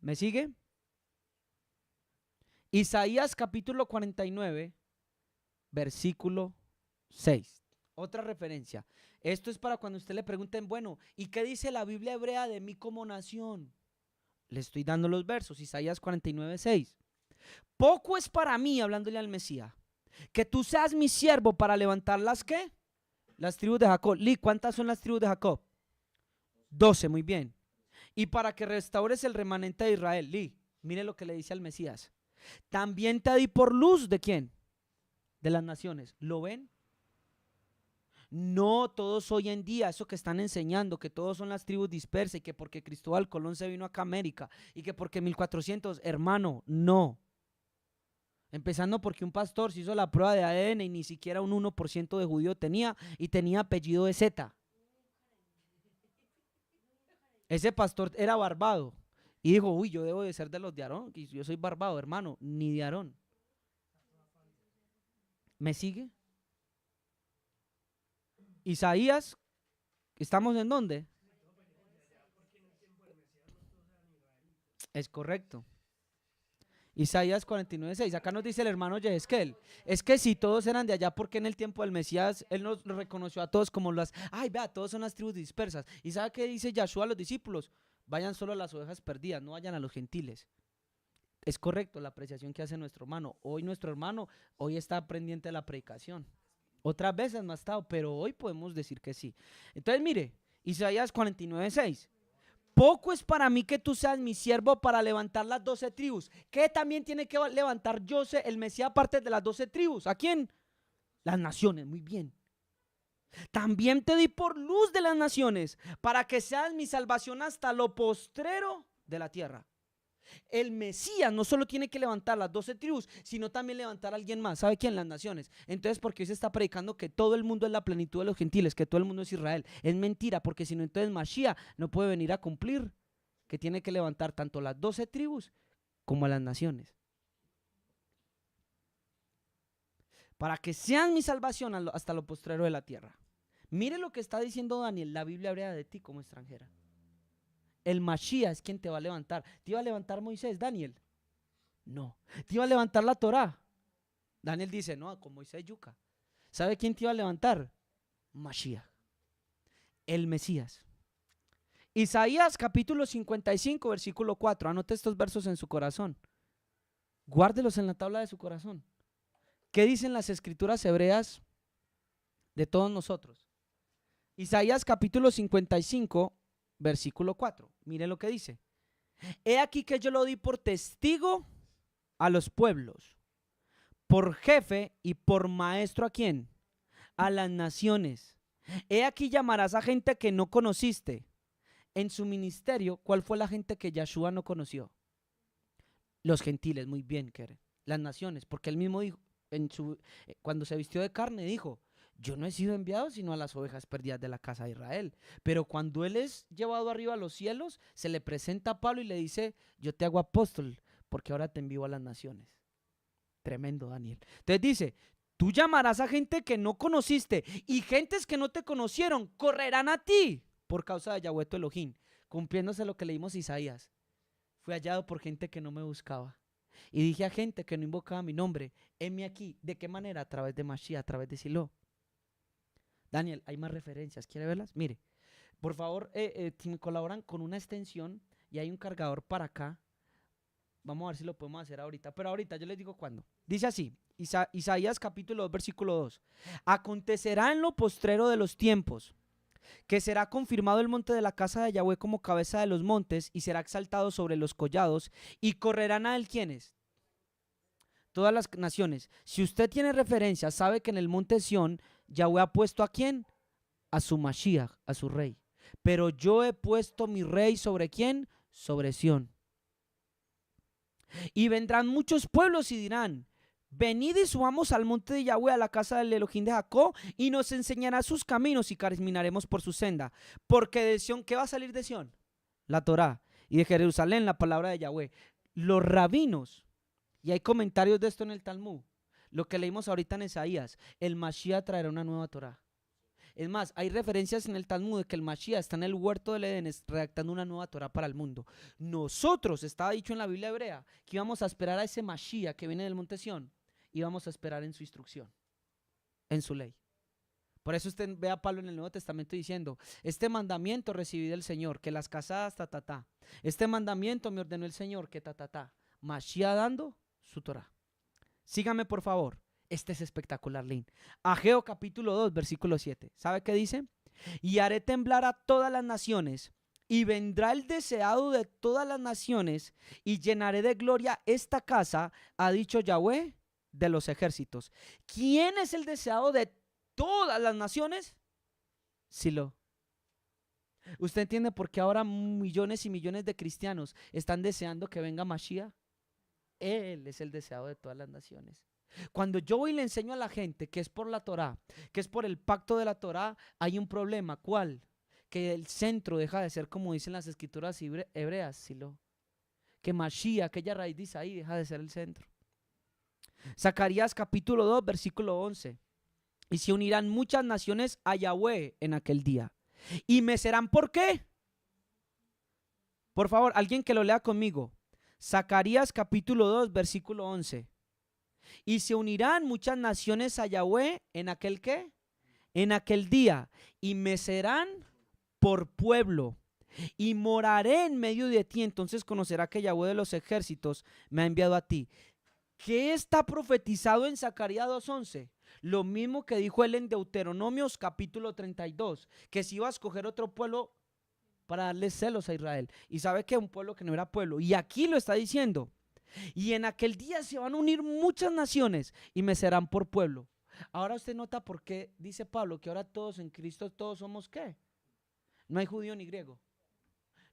¿Me sigue? Isaías capítulo 49, versículo 6. Otra referencia. Esto es para cuando usted le pregunten, bueno, ¿y qué dice la Biblia hebrea de mí como nación? Le estoy dando los versos, Isaías 49, 6. Poco es para mí, hablándole al Mesías, que tú seas mi siervo para levantar las, ¿qué? Las tribus de Jacob. Li, ¿cuántas son las tribus de Jacob? 12, muy bien. Y para que restaures el remanente de Israel. Li, mire lo que le dice al Mesías. También te di por luz, ¿de quién? De las naciones. ¿Lo ven? No todos hoy en día, eso que están enseñando, que todos son las tribus dispersas y que porque Cristóbal Colón se vino acá a América y que porque 1400, hermano, no. Empezando porque un pastor se hizo la prueba de ADN y ni siquiera un 1% de judío tenía y tenía apellido de Z. Ese pastor era barbado y dijo, uy, yo debo de ser de los de Aarón, y yo soy barbado, hermano, ni de Aarón. ¿Me sigue? Isaías, ¿estamos en dónde? Es correcto. Isaías 49:6. Acá nos dice el hermano Yehezkel. Es que si todos eran de allá, porque en el tiempo del Mesías él nos reconoció a todos como las, ay, vea, todos son las tribus dispersas. ¿Y sabe qué dice Yahshua a los discípulos? Vayan solo a las ovejas perdidas, no vayan a los gentiles. Es correcto la apreciación que hace nuestro hermano. Hoy nuestro hermano, hoy está pendiente de la predicación. Otras veces no ha estado, pero hoy podemos decir que sí. Entonces mire, Isaías 49:6. Poco es para mí que tú seas mi siervo para levantar las 12 tribus. ¿Qué también tiene que levantar José, el Mesías, aparte de las 12 tribus? ¿A quién? Las naciones, muy bien. También te di por luz de las naciones, para que seas mi salvación hasta lo postrero de la tierra. El Mesías no solo tiene que levantar las 12 tribus, sino también levantar a alguien más. ¿Sabe quién? Las naciones. Entonces, porque hoy se está predicando que todo el mundo es la plenitud de los gentiles, que todo el mundo es Israel. Es mentira, porque si no, entonces Mashiach no puede venir a cumplir, que tiene que levantar tanto las 12 tribus como a las naciones. Para que sean mi salvación hasta lo postrero de la tierra. Mire lo que está diciendo Daniel, la Biblia hebrea de ti como extranjera. El Mashiach es quien te va a levantar. ¿Te iba a levantar Moisés, Daniel? No. ¿Te iba a levantar la Torá? Daniel dice, no, con Moisés yuca. ¿Sabe quién te iba a levantar? Mashiach, el Mesías. Isaías capítulo 55, versículo 4. Anote estos versos en su corazón. Guárdelos en la tabla de su corazón. ¿Qué dicen las escrituras hebreas de todos nosotros? Isaías capítulo 55, versículo 4. Mire lo que dice. He aquí que yo lo di por testigo a los pueblos, por jefe y por maestro ¿a quién? A las naciones. He aquí llamarás a gente que no conociste. En su ministerio, ¿cuál fue la gente que Yahshua no conoció? Los gentiles, muy bien, Keren. Las naciones, porque él mismo dijo, cuando se vistió de carne, dijo, yo no he sido enviado sino a las ovejas perdidas de la casa de Israel. Pero cuando él es llevado arriba a los cielos, se le presenta a Pablo y le dice, yo te hago apóstol, porque ahora te envío a las naciones. Tremendo, Daniel. Entonces dice, tú llamarás a gente que no conociste y gentes que no te conocieron correrán a ti por causa de Yahweh tu Elohim, cumpliéndose lo que leímos Isaías. Fui hallado por gente que no me buscaba. Y dije a gente que no invocaba mi nombre, heme aquí. ¿De qué manera? A través de Mashiach, a través de Silo. Daniel, hay más referencias. ¿Quiere verlas? Mire, por favor, si me colaboran con una extensión y hay un cargador para acá, vamos a ver si lo podemos hacer ahorita. Pero ahorita yo les digo cuándo. Dice así, Isaías capítulo 2, versículo 2. Acontecerá en lo postrero de los tiempos que será confirmado el monte de la casa de Yahweh como cabeza de los montes y será exaltado sobre los collados y correrán a él ¿quiénes? Todas las naciones. Si usted tiene referencia, sabe que en el monte Sión Yahweh ha puesto ¿a quién? A su Mashiach, a su rey. Pero yo he puesto mi rey ¿sobre quién? Sobre Sión. Y vendrán muchos pueblos y dirán, venid y subamos al monte de Yahweh, a la casa del Elohim de Jacob, y nos enseñará sus caminos y caminaremos por su senda. Porque de Sión, ¿qué va a salir de Sión? La Torá. Y de Jerusalén, la palabra de Yahweh. Los rabinos, y hay comentarios de esto en el Talmud, lo que leímos ahorita en Isaías, el Mashiach traerá una nueva Torá. Es más, hay referencias en el Talmud de que el Mashiach está en el huerto del Edén redactando una nueva Torá para el mundo. Nosotros, estaba dicho en la Biblia hebrea, que íbamos a esperar a ese Mashiach que viene del monte Sión, íbamos a esperar en su instrucción, en su ley. Por eso usted ve a Pablo en el Nuevo Testamento diciendo, este mandamiento recibí del Señor, que las casadas, Este mandamiento me ordenó el Señor, que Mashiach dando su Torá. Sígame por favor. Este es espectacular, Lin. Ageo capítulo 2, versículo 7. ¿Sabe qué dice? Y haré temblar a todas las naciones, y vendrá el deseado de todas las naciones, y llenaré de gloria esta casa, ha dicho Yahweh de los ejércitos. ¿Quién es el deseado de todas las naciones? Silo. ¿Usted entiende por qué ahora millones y millones de cristianos están deseando que venga Mashiach? Él es el deseado de todas las naciones. Cuando yo voy y le enseño a la gente que es por la Torá, que es por el pacto de la Torá, hay un problema. ¿Cuál? Que el centro deja de ser como dicen las escrituras hebreas, Silo. Que Mashiach, aquella raíz de Isaí, deja de ser el centro. Zacarías capítulo 2, versículo 11. Y se unirán muchas naciones a Yahweh en aquel día. Y me serán, ¿por qué? Por favor, alguien que lo lea conmigo. Zacarías capítulo 2, versículo 11. Y se unirán muchas naciones a Yahweh en aquel ¿qué? En aquel día. Y me serán por pueblo. Y moraré en medio de ti. Entonces conocerá que Yahweh de los ejércitos me ha enviado a ti. ¿Qué está profetizado en Zacarías 2:11? Lo mismo que dijo él en Deuteronomios capítulo 32. Que si iba a escoger otro pueblo para darle celos a Israel. Y sabe que un pueblo que no era pueblo. Y aquí lo está diciendo. Y en aquel día se van a unir muchas naciones y me serán por pueblo. Ahora usted nota por qué dice Pablo que ahora todos en Cristo, todos somos ¿qué? No hay judío ni griego.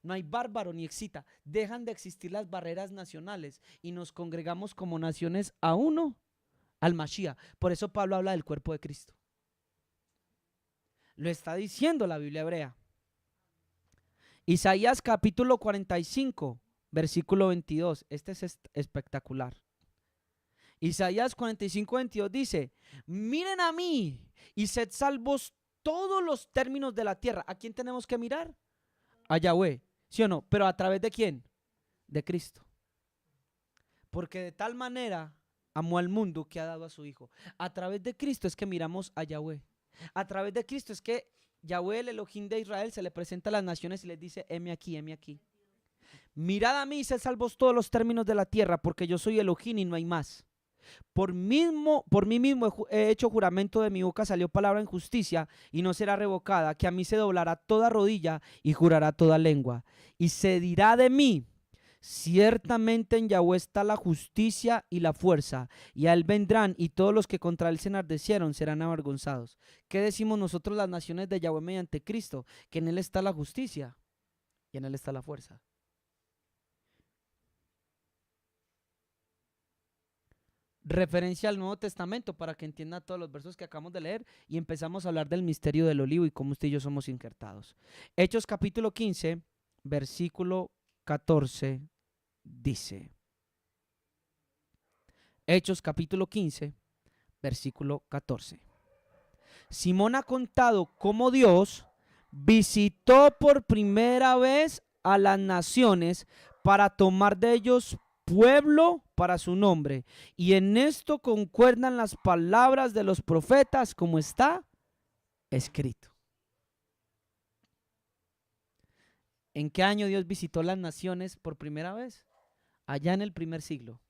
No hay bárbaro ni excita. Dejan de existir las barreras nacionales y nos congregamos como naciones a uno, al Mashiach. Por eso Pablo habla del cuerpo de Cristo. Lo está diciendo la Biblia hebrea. Isaías capítulo 45, versículo 22. Este es espectacular. Isaías 45, 22 dice, miren a mí y sed salvos todos los términos de la tierra. ¿A quién tenemos que mirar? A Yahweh, ¿sí o no? ¿Pero a través de quién? De Cristo. Porque de tal manera amó al mundo que ha dado a su Hijo. A través de Cristo es que miramos a Yahweh. A través de Cristo es que Yahweh, el Elohim de Israel, se le presenta a las naciones y les dice, heme aquí, heme aquí. Mirad a mí y sed salvos todos los términos de la tierra, porque yo soy Elohim y no hay más. Por mí mismo he hecho juramento, de mi boca salió palabra en justicia y no será revocada, que a mí se doblará toda rodilla y jurará toda lengua. Y se dirá de mí: ciertamente en Yahweh está la justicia y la fuerza, y a él vendrán, y todos los que contra él se enardecieron serán avergonzados. ¿Qué decimos nosotros las naciones de Yahweh mediante Cristo? Que en él está la justicia y en él está la fuerza. Referencia al Nuevo Testamento para que entienda todos los versos que acabamos de leer, y empezamos a hablar del misterio del olivo y cómo usted y yo somos injertados. Hechos capítulo 15, versículo 14 dice. Hechos capítulo 15, versículo 14. Simón ha contado cómo Dios visitó por primera vez a las naciones para tomar de ellos pueblo para su nombre. Y en esto concuerdan las palabras de los profetas, como está escrito. ¿En qué año Dios visitó las naciones por primera vez? Allá en el primer siglo.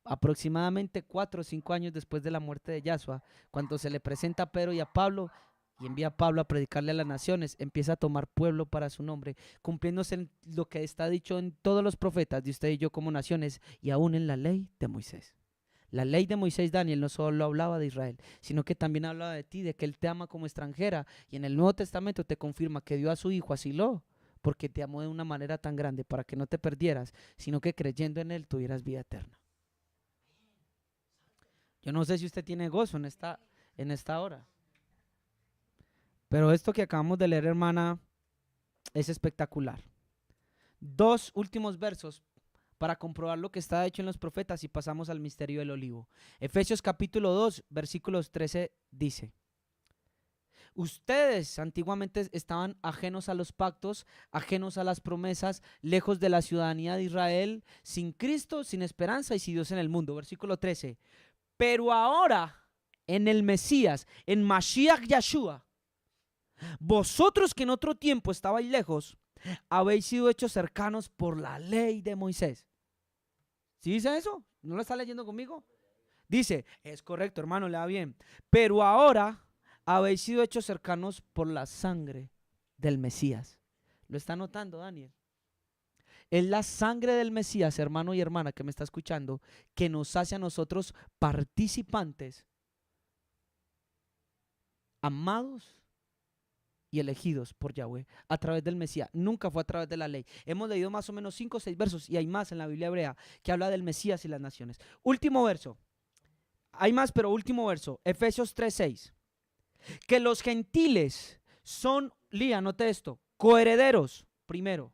Aproximadamente 4 o 5 años después de la muerte de Yahshua, cuando se le presenta a Pedro y a Pablo y envía a Pablo a predicarle a las naciones, empieza a tomar pueblo para su nombre, cumpliéndose en lo que está dicho en todos los profetas de usted y yo como naciones, y aún en la ley de Moisés. La ley de Moisés, Daniel, no solo hablaba de Israel, sino que también hablaba de ti, de que él te ama como extranjera, y en el Nuevo Testamento te confirma que dio a su hijo a Silo, porque te amó de una manera tan grande para que no te perdieras, sino que creyendo en él tuvieras vida eterna. Yo no sé si usted tiene gozo en esta hora. Pero esto que acabamos de leer, hermana, es espectacular. 2 últimos versos para comprobar lo que está hecho en los profetas y pasamos al misterio del olivo. Efesios capítulo 2, versículos 13 dice: ustedes antiguamente estaban ajenos a los pactos, ajenos a las promesas, lejos de la ciudadanía de Israel, sin Cristo, sin esperanza y sin Dios en el mundo. Versículo 13. Pero ahora, en el Mesías, en Mashiach Yahshua, vosotros que en otro tiempo estabais lejos, habéis sido hechos cercanos por la ley de Moisés. ¿Sí dice eso? ¿No lo está leyendo conmigo? Dice, es correcto, hermano, lea bien. Pero ahora habéis sido hechos cercanos por la sangre del Mesías. ¿Lo está notando, Daniel? Es la sangre del Mesías, hermano y hermana que me está escuchando, que nos hace a nosotros participantes, amados y elegidos por Yahweh a través del Mesías. Nunca fue a través de la ley. Hemos leído más o menos 5 o 6 versos, y hay más en la Biblia hebrea que habla del Mesías y las naciones. Último verso. Hay más, pero último verso. Efesios 3:6. Que los gentiles son, Lía, note esto, coherederos, primero,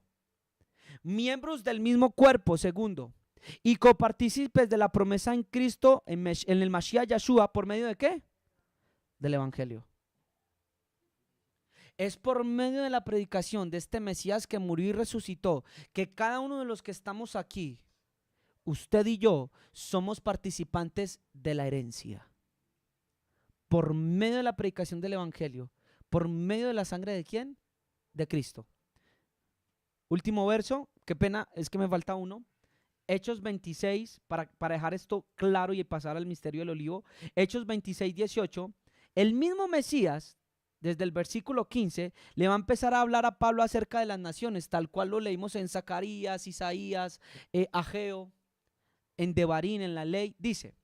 miembros del mismo cuerpo, segundo, y copartícipes de la promesa en Cristo, en el Mashiach Yahshua, ¿por medio de qué? Del Evangelio. Es por medio de la predicación de este Mesías que murió y resucitó, que cada uno de los que estamos aquí, usted y yo, somos participantes de la herencia. Por medio de la predicación del Evangelio, por medio de la sangre ¿de quién? De Cristo. Último verso, qué pena, es que me falta uno. Hechos 26, para dejar esto claro y pasar al misterio del olivo. Hechos 26:18, el mismo Mesías, desde el versículo 15, le va a empezar a hablar a Pablo acerca de las naciones, tal cual lo leímos en Zacarías, Isaías, Ageo, en Devarim, en la ley. Dice,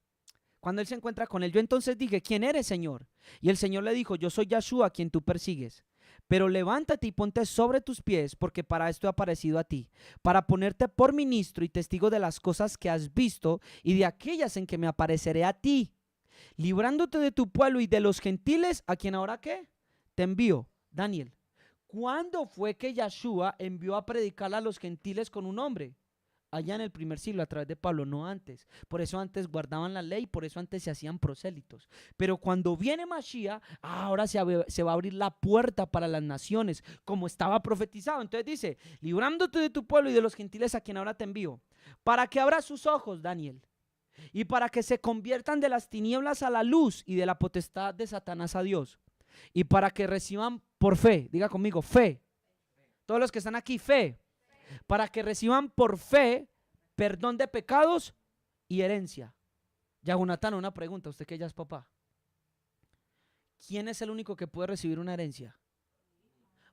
cuando él se encuentra con él, yo entonces dije, ¿quién eres, Señor? Y el Señor le dijo, yo soy Yahshua, a quien tú persigues. Pero levántate y ponte sobre tus pies, porque para esto he aparecido a ti, para ponerte por ministro y testigo de las cosas que has visto y de aquellas en que me apareceré a ti, librándote de tu pueblo y de los gentiles, a quien ahora ¿qué? Te envío. Daniel, ¿cuándo fue que Yahshua envió a predicar a los gentiles con un hombre? Allá en el primer siglo, a través de Pablo, no antes. Por eso antes guardaban la ley, por eso antes se hacían prosélitos. Pero cuando viene Mashiach, ahora se va a abrir la puerta para las naciones, como estaba profetizado. Entonces dice, librándote de tu pueblo y de los gentiles a quien ahora te envío, para que abra sus ojos, Daniel, y para que se conviertan de las tinieblas a la luz y de la potestad de Satanás a Dios, y para que reciban por fe, diga conmigo, fe. Todos los que están aquí, fe. Para que reciban por fe perdón de pecados y herencia. Yahunatán, una pregunta, usted que ya es papá. ¿Quién es el único que puede recibir una herencia?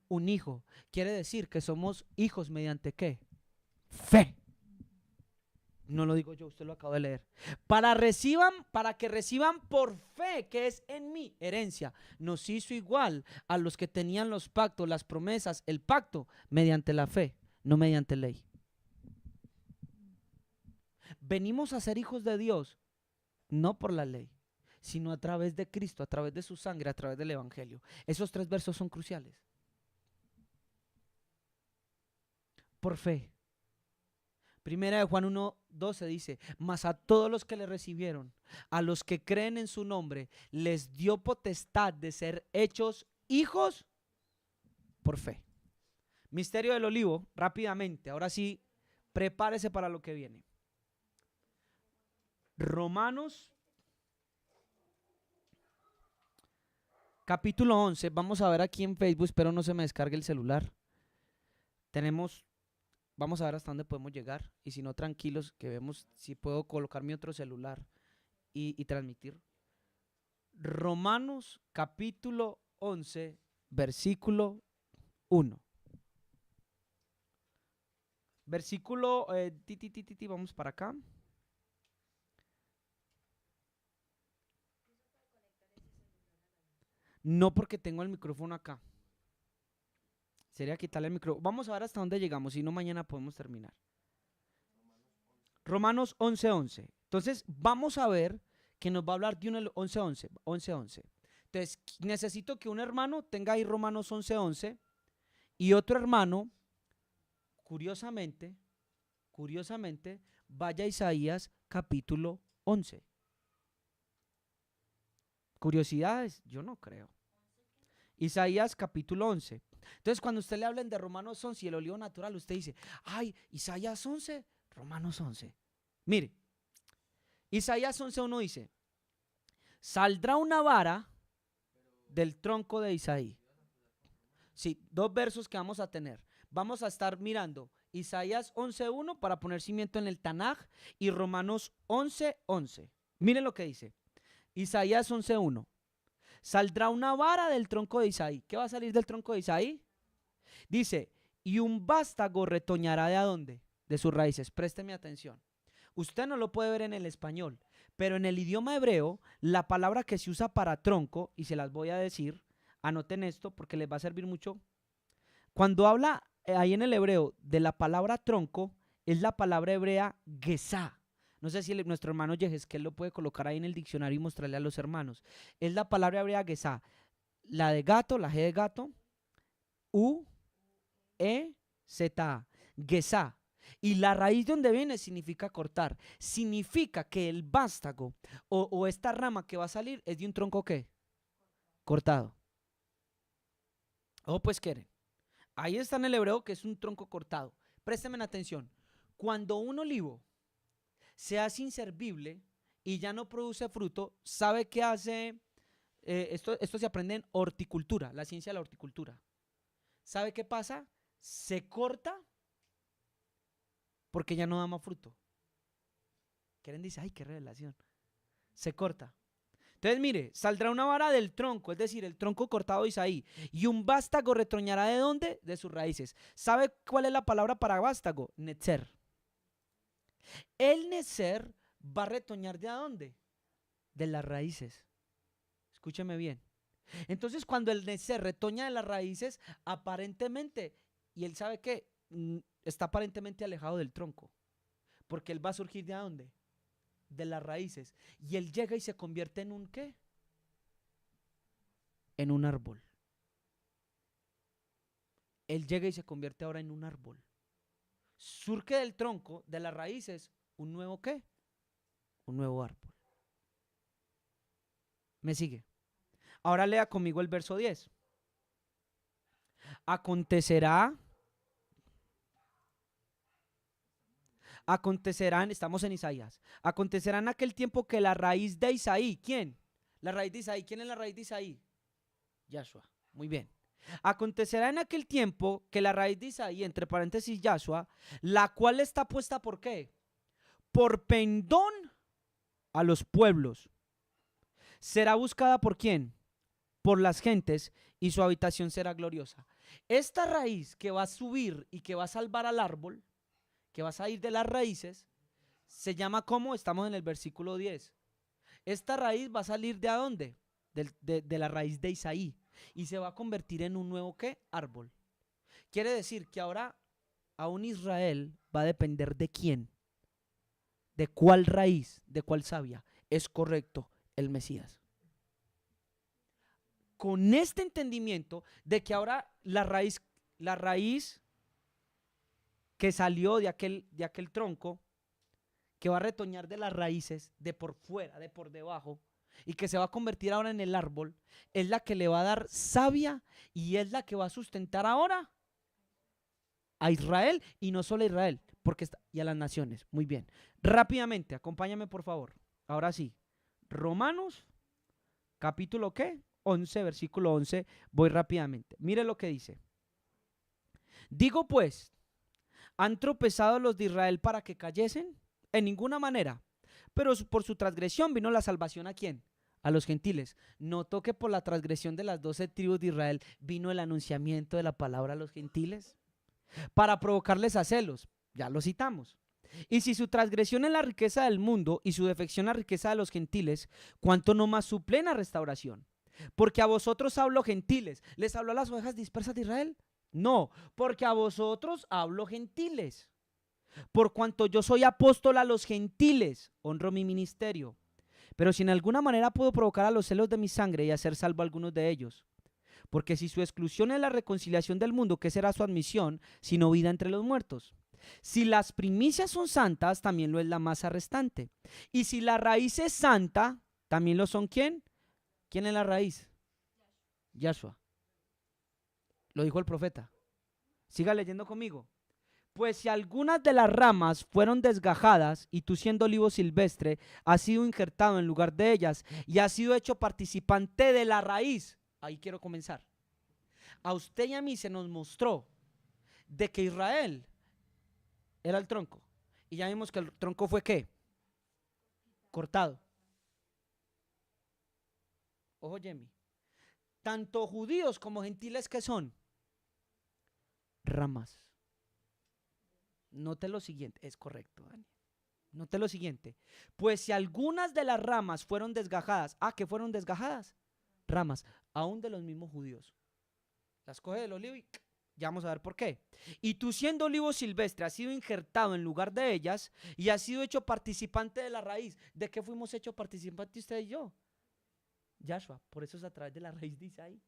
Un hijo. Quiere decir que somos hijos mediante ¿qué? Fe. No lo digo yo, usted lo acaba de leer. Para que reciban por fe, que es en mí, herencia. Nos hizo igual a los que tenían los pactos, las promesas, el pacto, mediante la fe, no mediante ley. Venimos a ser hijos de Dios, no por la ley, sino a través de Cristo, a través de su sangre, a través del evangelio. Esos 3 versos son cruciales. Por fe. Primera de Juan 1:12 dice, mas a todos los que le recibieron, a los que creen en su nombre, les dio potestad de ser hechos hijos por fe. Misterio del olivo, rápidamente, ahora sí, prepárese para lo que viene. Romanos, capítulo 11, vamos a ver aquí en Facebook, espero no se me descargue el celular. Vamos a ver hasta dónde podemos llegar y si no, tranquilos, que vemos si puedo colocar mi otro celular y transmitir. Romanos capítulo 11, versículo 1. Versículo, vamos para acá. No, porque tengo el micrófono acá. Sería quitarle el micrófono. Vamos a ver hasta dónde llegamos, si no mañana podemos terminar. Romanos 11:11. Entonces vamos a ver que nos va a hablar de un 11:11. Entonces necesito que un hermano tenga ahí Romanos 11:11 y otro hermano, curiosamente, vaya a Isaías capítulo 11. ¿Curiosidades? Yo no creo. Isaías capítulo 11. Entonces cuando usted le hablen de Romanos 11 y el olivo natural, usted dice, ay, Isaías 11, Romanos 11. Mire, Isaías 11:1 dice, saldrá una vara del tronco de Isaí. Sí, 2 versos que vamos a tener. Vamos a estar mirando Isaías 11:1 para poner cimiento en el Tanaj y Romanos 11:11. Miren lo que dice. Isaías 11:1. Saldrá una vara del tronco de Isaí. ¿Qué va a salir del tronco de Isaí? Dice, y un vástago retoñará ¿de dónde? De sus raíces. Présteme atención. Usted no lo puede ver en el español, pero en el idioma hebreo, la palabra que se usa para tronco, y se las voy a decir, anoten esto porque les va a servir mucho. Cuando habla ahí en el hebreo de la palabra tronco, es la palabra hebrea gesá. No sé si nuestro hermano Yehezkel lo puede colocar ahí en el diccionario y mostrarle a los hermanos. Es la palabra hebrea gesá. La de gato, la G de gato, U-E-Z-A, gesá. Y la raíz de donde viene significa cortar. Significa que el vástago o esta rama que va a salir es de un tronco ¿qué? Cortado. Pues quieren. Ahí está en el hebreo que es un tronco cortado. Préstenme atención. Cuando un olivo se hace inservible y ya no produce fruto, ¿sabe qué hace? Esto se aprende en horticultura, la ciencia de la horticultura. ¿Sabe qué pasa? Se corta porque ya no da más fruto. Quieren dice, ay, qué revelación. Se corta. Entonces, mire, saldrá una vara del tronco, es decir, el tronco cortado de Isaí, y un vástago retoñará ¿de dónde? De sus raíces. ¿Sabe cuál es la palabra para vástago? Netzer. El netzer va a retoñar ¿de dónde? De las raíces. Escúcheme bien. Entonces, cuando el netzer retoña de las raíces, aparentemente, y él sabe que está aparentemente alejado del tronco, porque él va a surgir ¿de dónde? De las raíces. Y él llega y se convierte en un ¿qué? En un árbol. Él llega y se convierte ahora en un árbol. Surge del tronco, de las raíces, un nuevo ¿qué? Un nuevo árbol. ¿Me sigue? Ahora lea conmigo el verso 10. Acontecerá, estamos en Isaías, acontecerá en aquel tiempo que la raíz de Isaí, ¿quién? La raíz de Isaí, ¿quién es la raíz de Isaí? Yahshua, muy bien. Acontecerá en aquel tiempo que la raíz de Isaí, entre paréntesis Yahshua, la cual está puesta ¿por qué? Por pendón a los pueblos. ¿Será buscada por quién? Por las gentes, y su habitación será gloriosa. Esta raíz que va a subir y que va a salvar al árbol, que va a salir de las raíces, se llama ¿cómo? Estamos en el versículo 10. Esta raíz va a salir ¿de dónde? De la raíz de Isaí, y se va a convertir en un nuevo ¿qué? Árbol. Quiere decir que ahora aún Israel va a depender de quién, de cuál raíz, de cuál savia. Es correcto, el Mesías. Con este entendimiento de que ahora la raíz que salió de aquel tronco, que va a retoñar de las raíces, de por fuera, de por debajo, y que se va a convertir ahora en el árbol, es la que le va a dar savia y es la que va a sustentar ahora a Israel, y no solo a Israel, y a las naciones. Muy bien. Rápidamente, acompáñame por favor. Ahora sí. Romanos, capítulo ¿qué? 11, versículo 11. Voy rápidamente. Mire lo que dice. Digo pues, ¿han tropezado los de Israel para que cayesen? En ninguna manera. Pero por su transgresión vino la salvación ¿a quién? A los gentiles. Notó que por la transgresión de las 12 tribus de Israel vino el anunciamiento de la palabra a los gentiles para provocarles a celos. Ya lo citamos. Y si su transgresión es la riqueza del mundo y su defección la riqueza de los gentiles, ¿cuánto no más su plena restauración? Porque a vosotros hablo gentiles. ¿Les habló a las ovejas dispersas de Israel? No, porque a vosotros hablo gentiles. Por cuanto yo soy apóstol a los gentiles, honro mi ministerio. Pero si en alguna manera puedo provocar a los celos de mi sangre y hacer salvo a algunos de ellos. Porque si su exclusión es la reconciliación del mundo, ¿qué será su admisión sino vida entre los muertos? Si las primicias son santas, también lo es la masa restante. Y si la raíz es santa, también lo son ¿quién? ¿Quién es la raíz? Yahshua. Lo dijo el profeta. Siga leyendo conmigo. Pues si algunas de las ramas fueron desgajadas y tú siendo olivo silvestre has sido injertado en lugar de ellas y has sido hecho participante de la raíz. Ahí quiero comenzar. A usted y a mí se nos mostró de que Israel era el tronco. Y ya vimos que el tronco fue ¿qué? Cortado. Ojo, Jimmy. Tanto judíos como gentiles que son ramas. Note lo siguiente, es correcto, Dani. Note lo siguiente. Pues si algunas de las ramas fueron desgajadas, ¿qué fueron desgajadas? Ramas, aún de los mismos judíos. Las coge del olivo y ya vamos a ver por qué. Y tú siendo olivo silvestre has sido injertado en lugar de ellas y has sido hecho participante de la raíz. ¿De qué fuimos hechos participantes usted y yo? Yahshua, por eso es a través de la raíz dice ahí.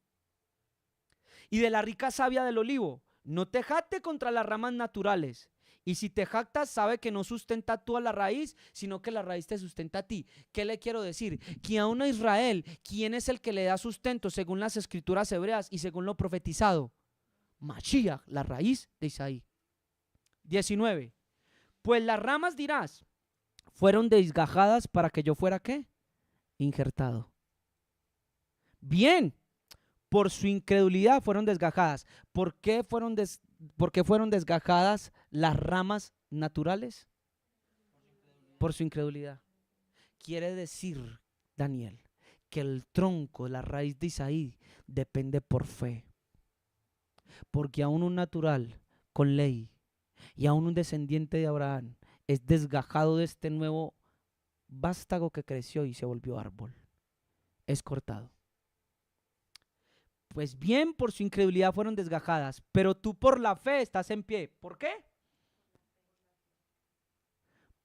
Y de la rica savia del olivo, no te jacte contra las ramas naturales. Y si te jactas, sabe que no sustenta tú a la raíz, sino que la raíz te sustenta a ti. ¿Qué le quiero decir? Que aún a Israel, ¿quién es el que le da sustento según las escrituras hebreas y según lo profetizado? Mashiach, la raíz de Isaí. 19. Pues las ramas dirás, fueron desgajadas para que yo fuera ¿qué? Injertado. Bien, por su incredulidad fueron desgajadas. ¿Por qué fueron desgajadas las ramas naturales? Por su incredulidad. Quiere decir, Daniel, que el tronco, la raíz de Isaí, depende por fe. Porque aún un natural con ley y aún un descendiente de Abraham es desgajado de este nuevo vástago que creció y se volvió árbol. Es cortado. Pues bien, por su incredulidad fueron desgajadas, pero tú por la fe estás en pie. ¿Por qué?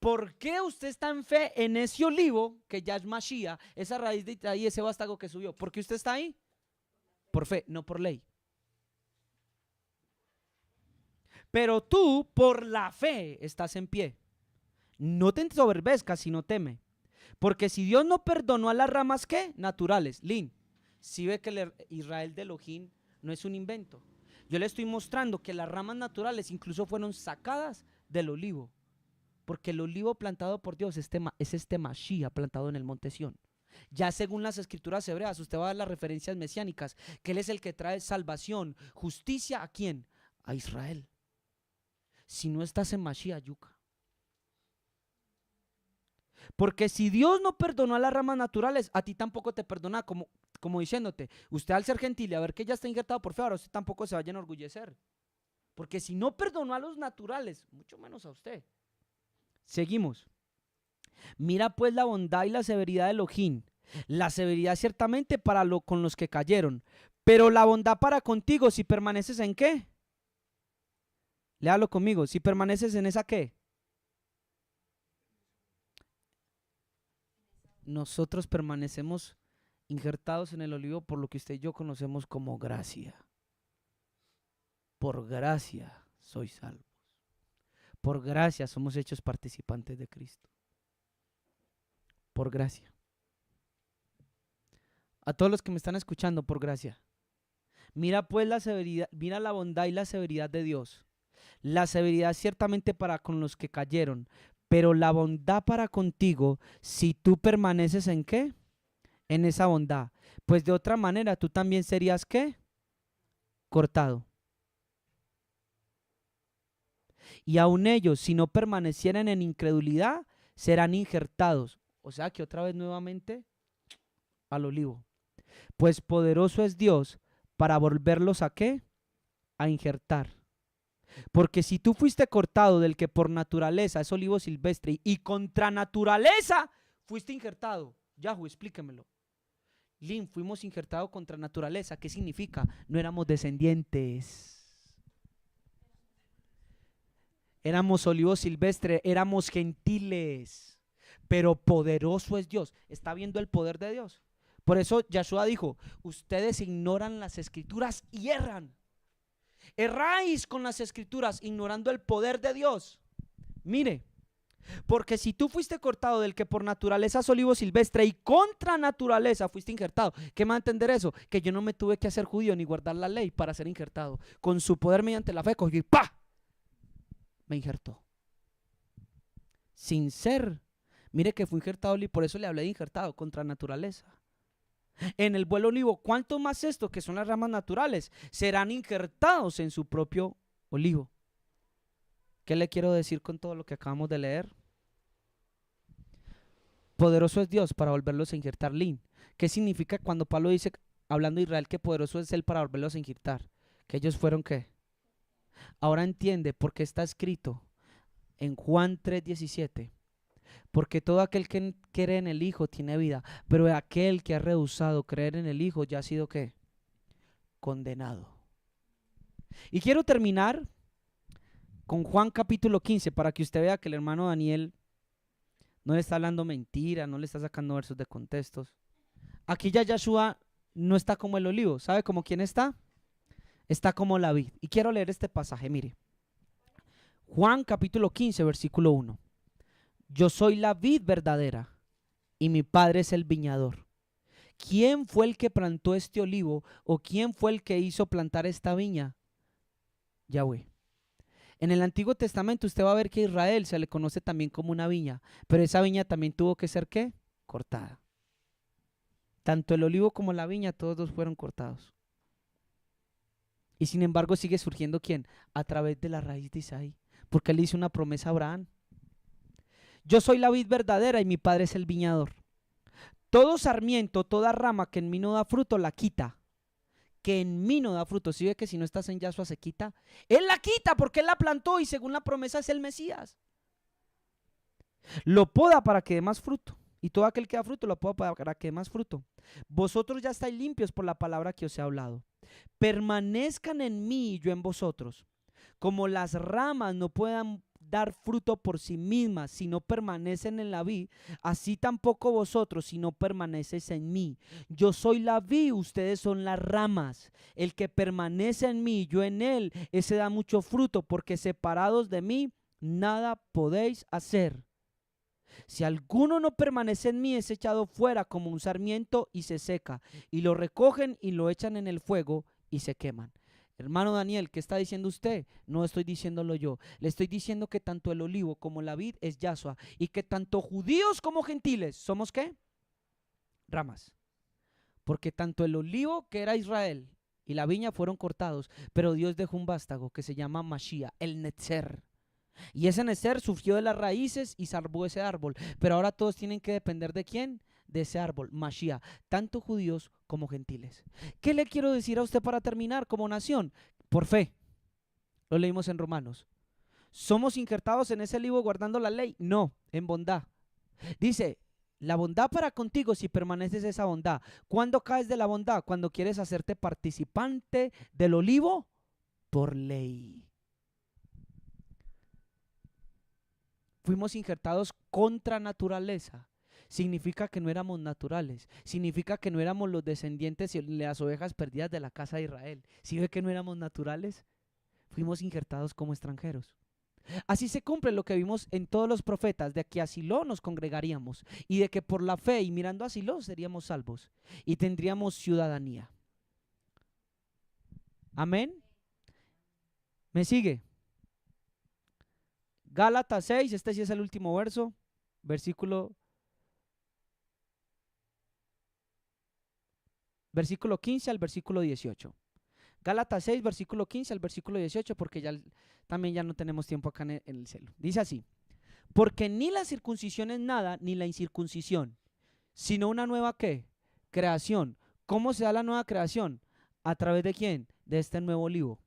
¿Por qué usted está en fe en ese olivo que ya es Mashiach, esa raíz de ahí, ese vástago que subió? ¿Por qué usted está ahí? Por fe, no por ley. Pero tú por la fe estás en pie. No te ensoberbezcas, sino teme. Porque si Dios no perdonó a las ramas, ¿qué? Naturales. Lin, si ve que el Israel de Elohim no es un invento. Yo le estoy mostrando que las ramas naturales incluso fueron sacadas del olivo. Porque el olivo plantado por Dios es este Mashiach plantado en el monte Sión. Ya según las escrituras hebreas, usted va a ver las referencias mesiánicas, que Él es el que trae salvación, justicia, ¿a quién? A Israel. Si no estás en Mashiach, yuca. Porque si Dios no perdonó a las ramas naturales, a ti tampoco te perdona, como diciéndote, usted al ser gentil y a ver que ya está injertado por fe, ahora usted tampoco se vaya a enorgullecer. Porque si no perdonó a los naturales, mucho menos a usted. Seguimos. Mira pues la bondad y la severidad de Elohim. La severidad ciertamente con los que cayeron, pero la bondad para contigo si permaneces en ¿qué? Léalo conmigo, si permaneces en esa ¿qué? Nosotros permanecemos injertados en el olivo por lo que usted y yo conocemos como gracia. Por gracia sois salvos. Por gracia somos hechos participantes de Cristo. Por gracia. A todos los que me están escuchando, por gracia. Mira pues la severidad, mira la bondad y la severidad de Dios. La severidad ciertamente para con los que cayeron, pero la bondad para contigo si tú permaneces en ¿qué? En esa bondad. Pues de otra manera tú también serías ¿qué? Cortado. Y aun ellos, si no permanecieran en incredulidad, serán injertados. O sea que otra vez nuevamente al olivo. Pues poderoso es Dios para volverlos ¿a qué? A injertar. Porque si tú fuiste cortado del que por naturaleza es olivo silvestre y contra naturaleza fuiste injertado. Yahoo, explíquemelo. Lin, fuimos injertados contra naturaleza. ¿Qué significa? No éramos descendientes. Éramos olivo silvestre, éramos gentiles. Pero poderoso es Dios. ¿Está viendo el poder de Dios? Por eso Yahshua dijo, ustedes ignoran las escrituras y erran. Erráis con las escrituras ignorando el poder de Dios. Mire, porque si tú fuiste cortado del que por naturaleza es olivo silvestre y contra naturaleza fuiste injertado, ¿qué me va a entender eso? Que yo no me tuve que hacer judío ni guardar la ley para ser injertado. Con su poder mediante la fe cogió y ¡pah! Me injertó. Sin ser. Mire que fue injertado y por eso le hablé de injertado, contra naturaleza. En el buen olivo, ¿cuánto más esto que son las ramas naturales? Serán injertados en su propio olivo. ¿Qué le quiero decir con todo lo que acabamos de leer? Poderoso es Dios para volverlos a injertar. Lin. ¿Qué significa cuando Pablo dice, hablando de Israel, que poderoso es Él para volverlos a injertar? Que ellos fueron ¿qué? Ahora entiende por qué está escrito en Juan 3:17. Porque todo aquel que cree en el Hijo tiene vida, pero aquel que ha rehusado creer en el Hijo ya ha sido ¿qué? Condenado. Y quiero terminar con Juan capítulo 15 para que usted vea que el hermano Daniel no le está hablando mentira, no le está sacando versos de contextos. Aquí ya Yahshua no está como el olivo. ¿Sabe como quién está? Está como la vid. Y quiero leer este pasaje, mire. Juan capítulo 15, versículo 1. Yo soy la vid verdadera y mi padre es el viñador. ¿Quién fue el que plantó este olivo o quién fue el que hizo plantar esta viña? Yahweh. En el Antiguo Testamento usted va a ver que a Israel se le conoce también como una viña, pero esa viña también tuvo que ser ¿qué? Cortada. Tanto el olivo como la viña, todos dos fueron cortados. Y sin embargo sigue surgiendo ¿quién? A través de la raíz de Isaí, porque él hizo una promesa a Abraham. Yo soy la vid verdadera y mi padre es el viñador. Todo sarmiento, toda rama que en mí no da fruto, la quita. Que en mí no da fruto. ¿Sí ve que si no estás en Yahshua se quita? Él la quita porque él la plantó y según la promesa es el Mesías. Lo poda para que dé más fruto. Y todo aquel que da fruto lo poda para que dé más fruto. Vosotros ya estáis limpios por la palabra que os he hablado. Permanezcan en mí y yo en vosotros. Como las ramas no puedan dar fruto por sí mismas si no permanecen en la vid, así tampoco vosotros si no permanecéis en mí. Yo soy la vid, ustedes son las ramas. El que permanece en mí, yo en él, ese da mucho fruto, porque separados de mí nada podéis hacer. Si alguno no permanece en mí, es echado fuera como un sarmiento y se seca, y lo recogen y lo echan en el fuego y se queman. Hermano Daniel, ¿qué está diciendo usted? No estoy diciéndolo yo. Le estoy diciendo que tanto el olivo como la vid es Yahshua y que tanto judíos como gentiles somos ¿qué? Ramas. Porque tanto el olivo que era Israel y la viña fueron cortados, pero Dios dejó un vástago que se llama Mashiach, el Netzer. Y ese Nezer surgió de las raíces y salvó ese árbol. Pero ahora todos tienen que depender ¿de quién? De ese árbol, Mashiach, tanto judíos como gentiles. ¿Qué le quiero decir a usted para terminar como nación? Por fe. Lo leímos en Romanos. ¿Somos injertados en ese libro guardando la ley? No, en bondad. Dice, la bondad para contigo si permaneces esa bondad. ¿Cuándo caes de la bondad? Cuando quieres hacerte participante del olivo por ley. Fuimos injertados contra naturaleza. Significa que no éramos naturales. Significa que no éramos los descendientes y las ovejas perdidas de la casa de Israel. ¿Sí ve que no éramos naturales? Fuimos injertados como extranjeros. Así se cumple lo que vimos en todos los profetas, de que a Silo nos congregaríamos y de que por la fe y mirando a Silo seríamos salvos y tendríamos ciudadanía. Amén. ¿Me sigue? Gálatas 6, este sí es el último verso, versículo 15 al versículo 18. Gálatas 6, versículo 15 al versículo 18, porque también ya no tenemos tiempo acá en el celo. Dice así: porque ni la circuncisión es nada, ni la incircuncisión, sino una nueva ¿qué? Creación. ¿Cómo se da la nueva creación? ¿A través de quién? De este nuevo olivo,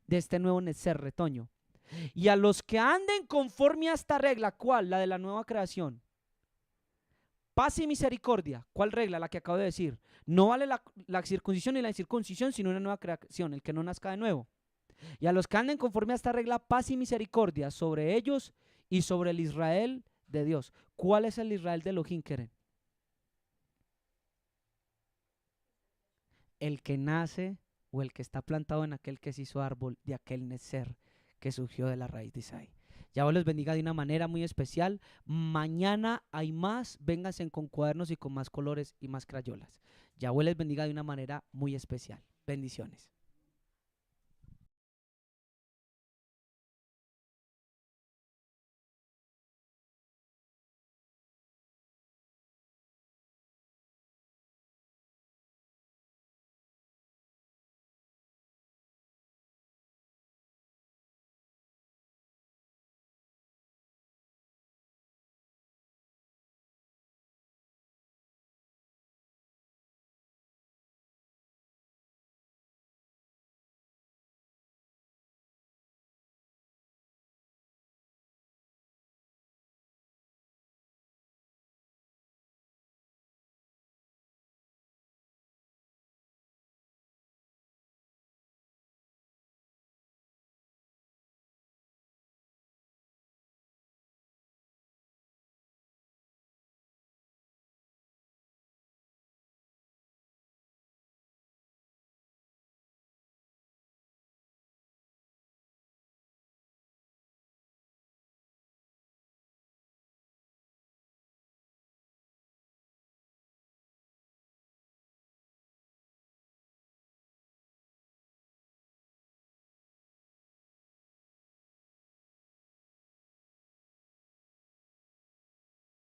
de este nuevo nezer, retoño. Y a los que anden conforme a esta regla, ¿cuál? La de la nueva creación. Paz y misericordia. ¿Cuál regla? La que acabo de decir. No vale la circuncisión ni la incircuncisión, sino una nueva creación, el que no nazca de nuevo. Y a los que anden conforme a esta regla, paz y misericordia sobre ellos y sobre el Israel de Dios. ¿Cuál es el Israel de Elohim, Keren? El que nace o el que está plantado en aquel que se hizo árbol de aquel nezer que surgió de la raíz de Isaí. Yahweh les bendiga de una manera muy especial. Mañana hay más. Vénganse con cuadernos y con más colores y más crayolas. Yahweh les bendiga de una manera muy especial. Bendiciones.